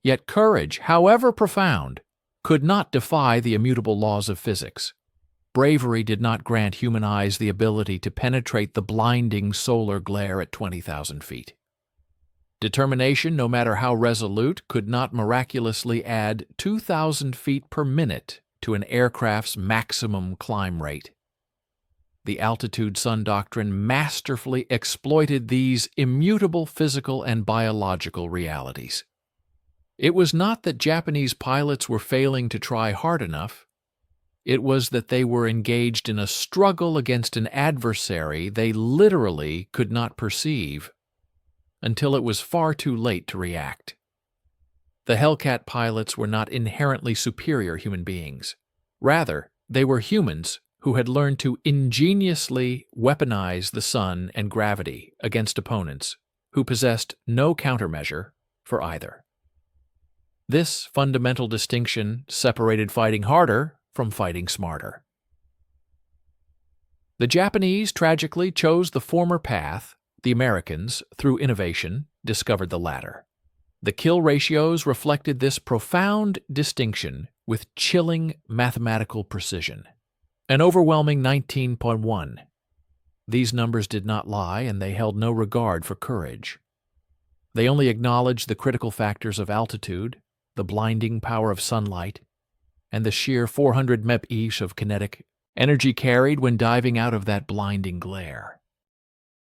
Yet courage, however profound, could not defy the immutable laws of physics. Bravery did not grant human eyes the ability to penetrate the blinding solar glare at 20,000 feet. Determination, no matter how resolute, could not miraculously add 2,000 feet per minute to an aircraft's maximum climb rate. The altitude sun doctrine masterfully exploited these immutable physical and biological realities. It was not that Japanese pilots were failing to try hard enough. It was that they were engaged in a struggle against an adversary they literally could not perceive until it was far too late to react. The Hellcat pilots were not inherently superior human beings. Rather, they were humans who had learned to ingeniously weaponize the sun and gravity against opponents who possessed no countermeasure for either. This fundamental distinction separated fighting harder from fighting smarter. The Japanese tragically chose the former path. The Americans, through innovation, discovered the latter. The kill ratios reflected this profound distinction with chilling mathematical precision. An overwhelming 19.1. These numbers did not lie, and they held no regard for courage. They only acknowledged the critical factors of altitude, the blinding power of sunlight, and the sheer 400 mph of kinetic energy carried when diving out of that blinding glare.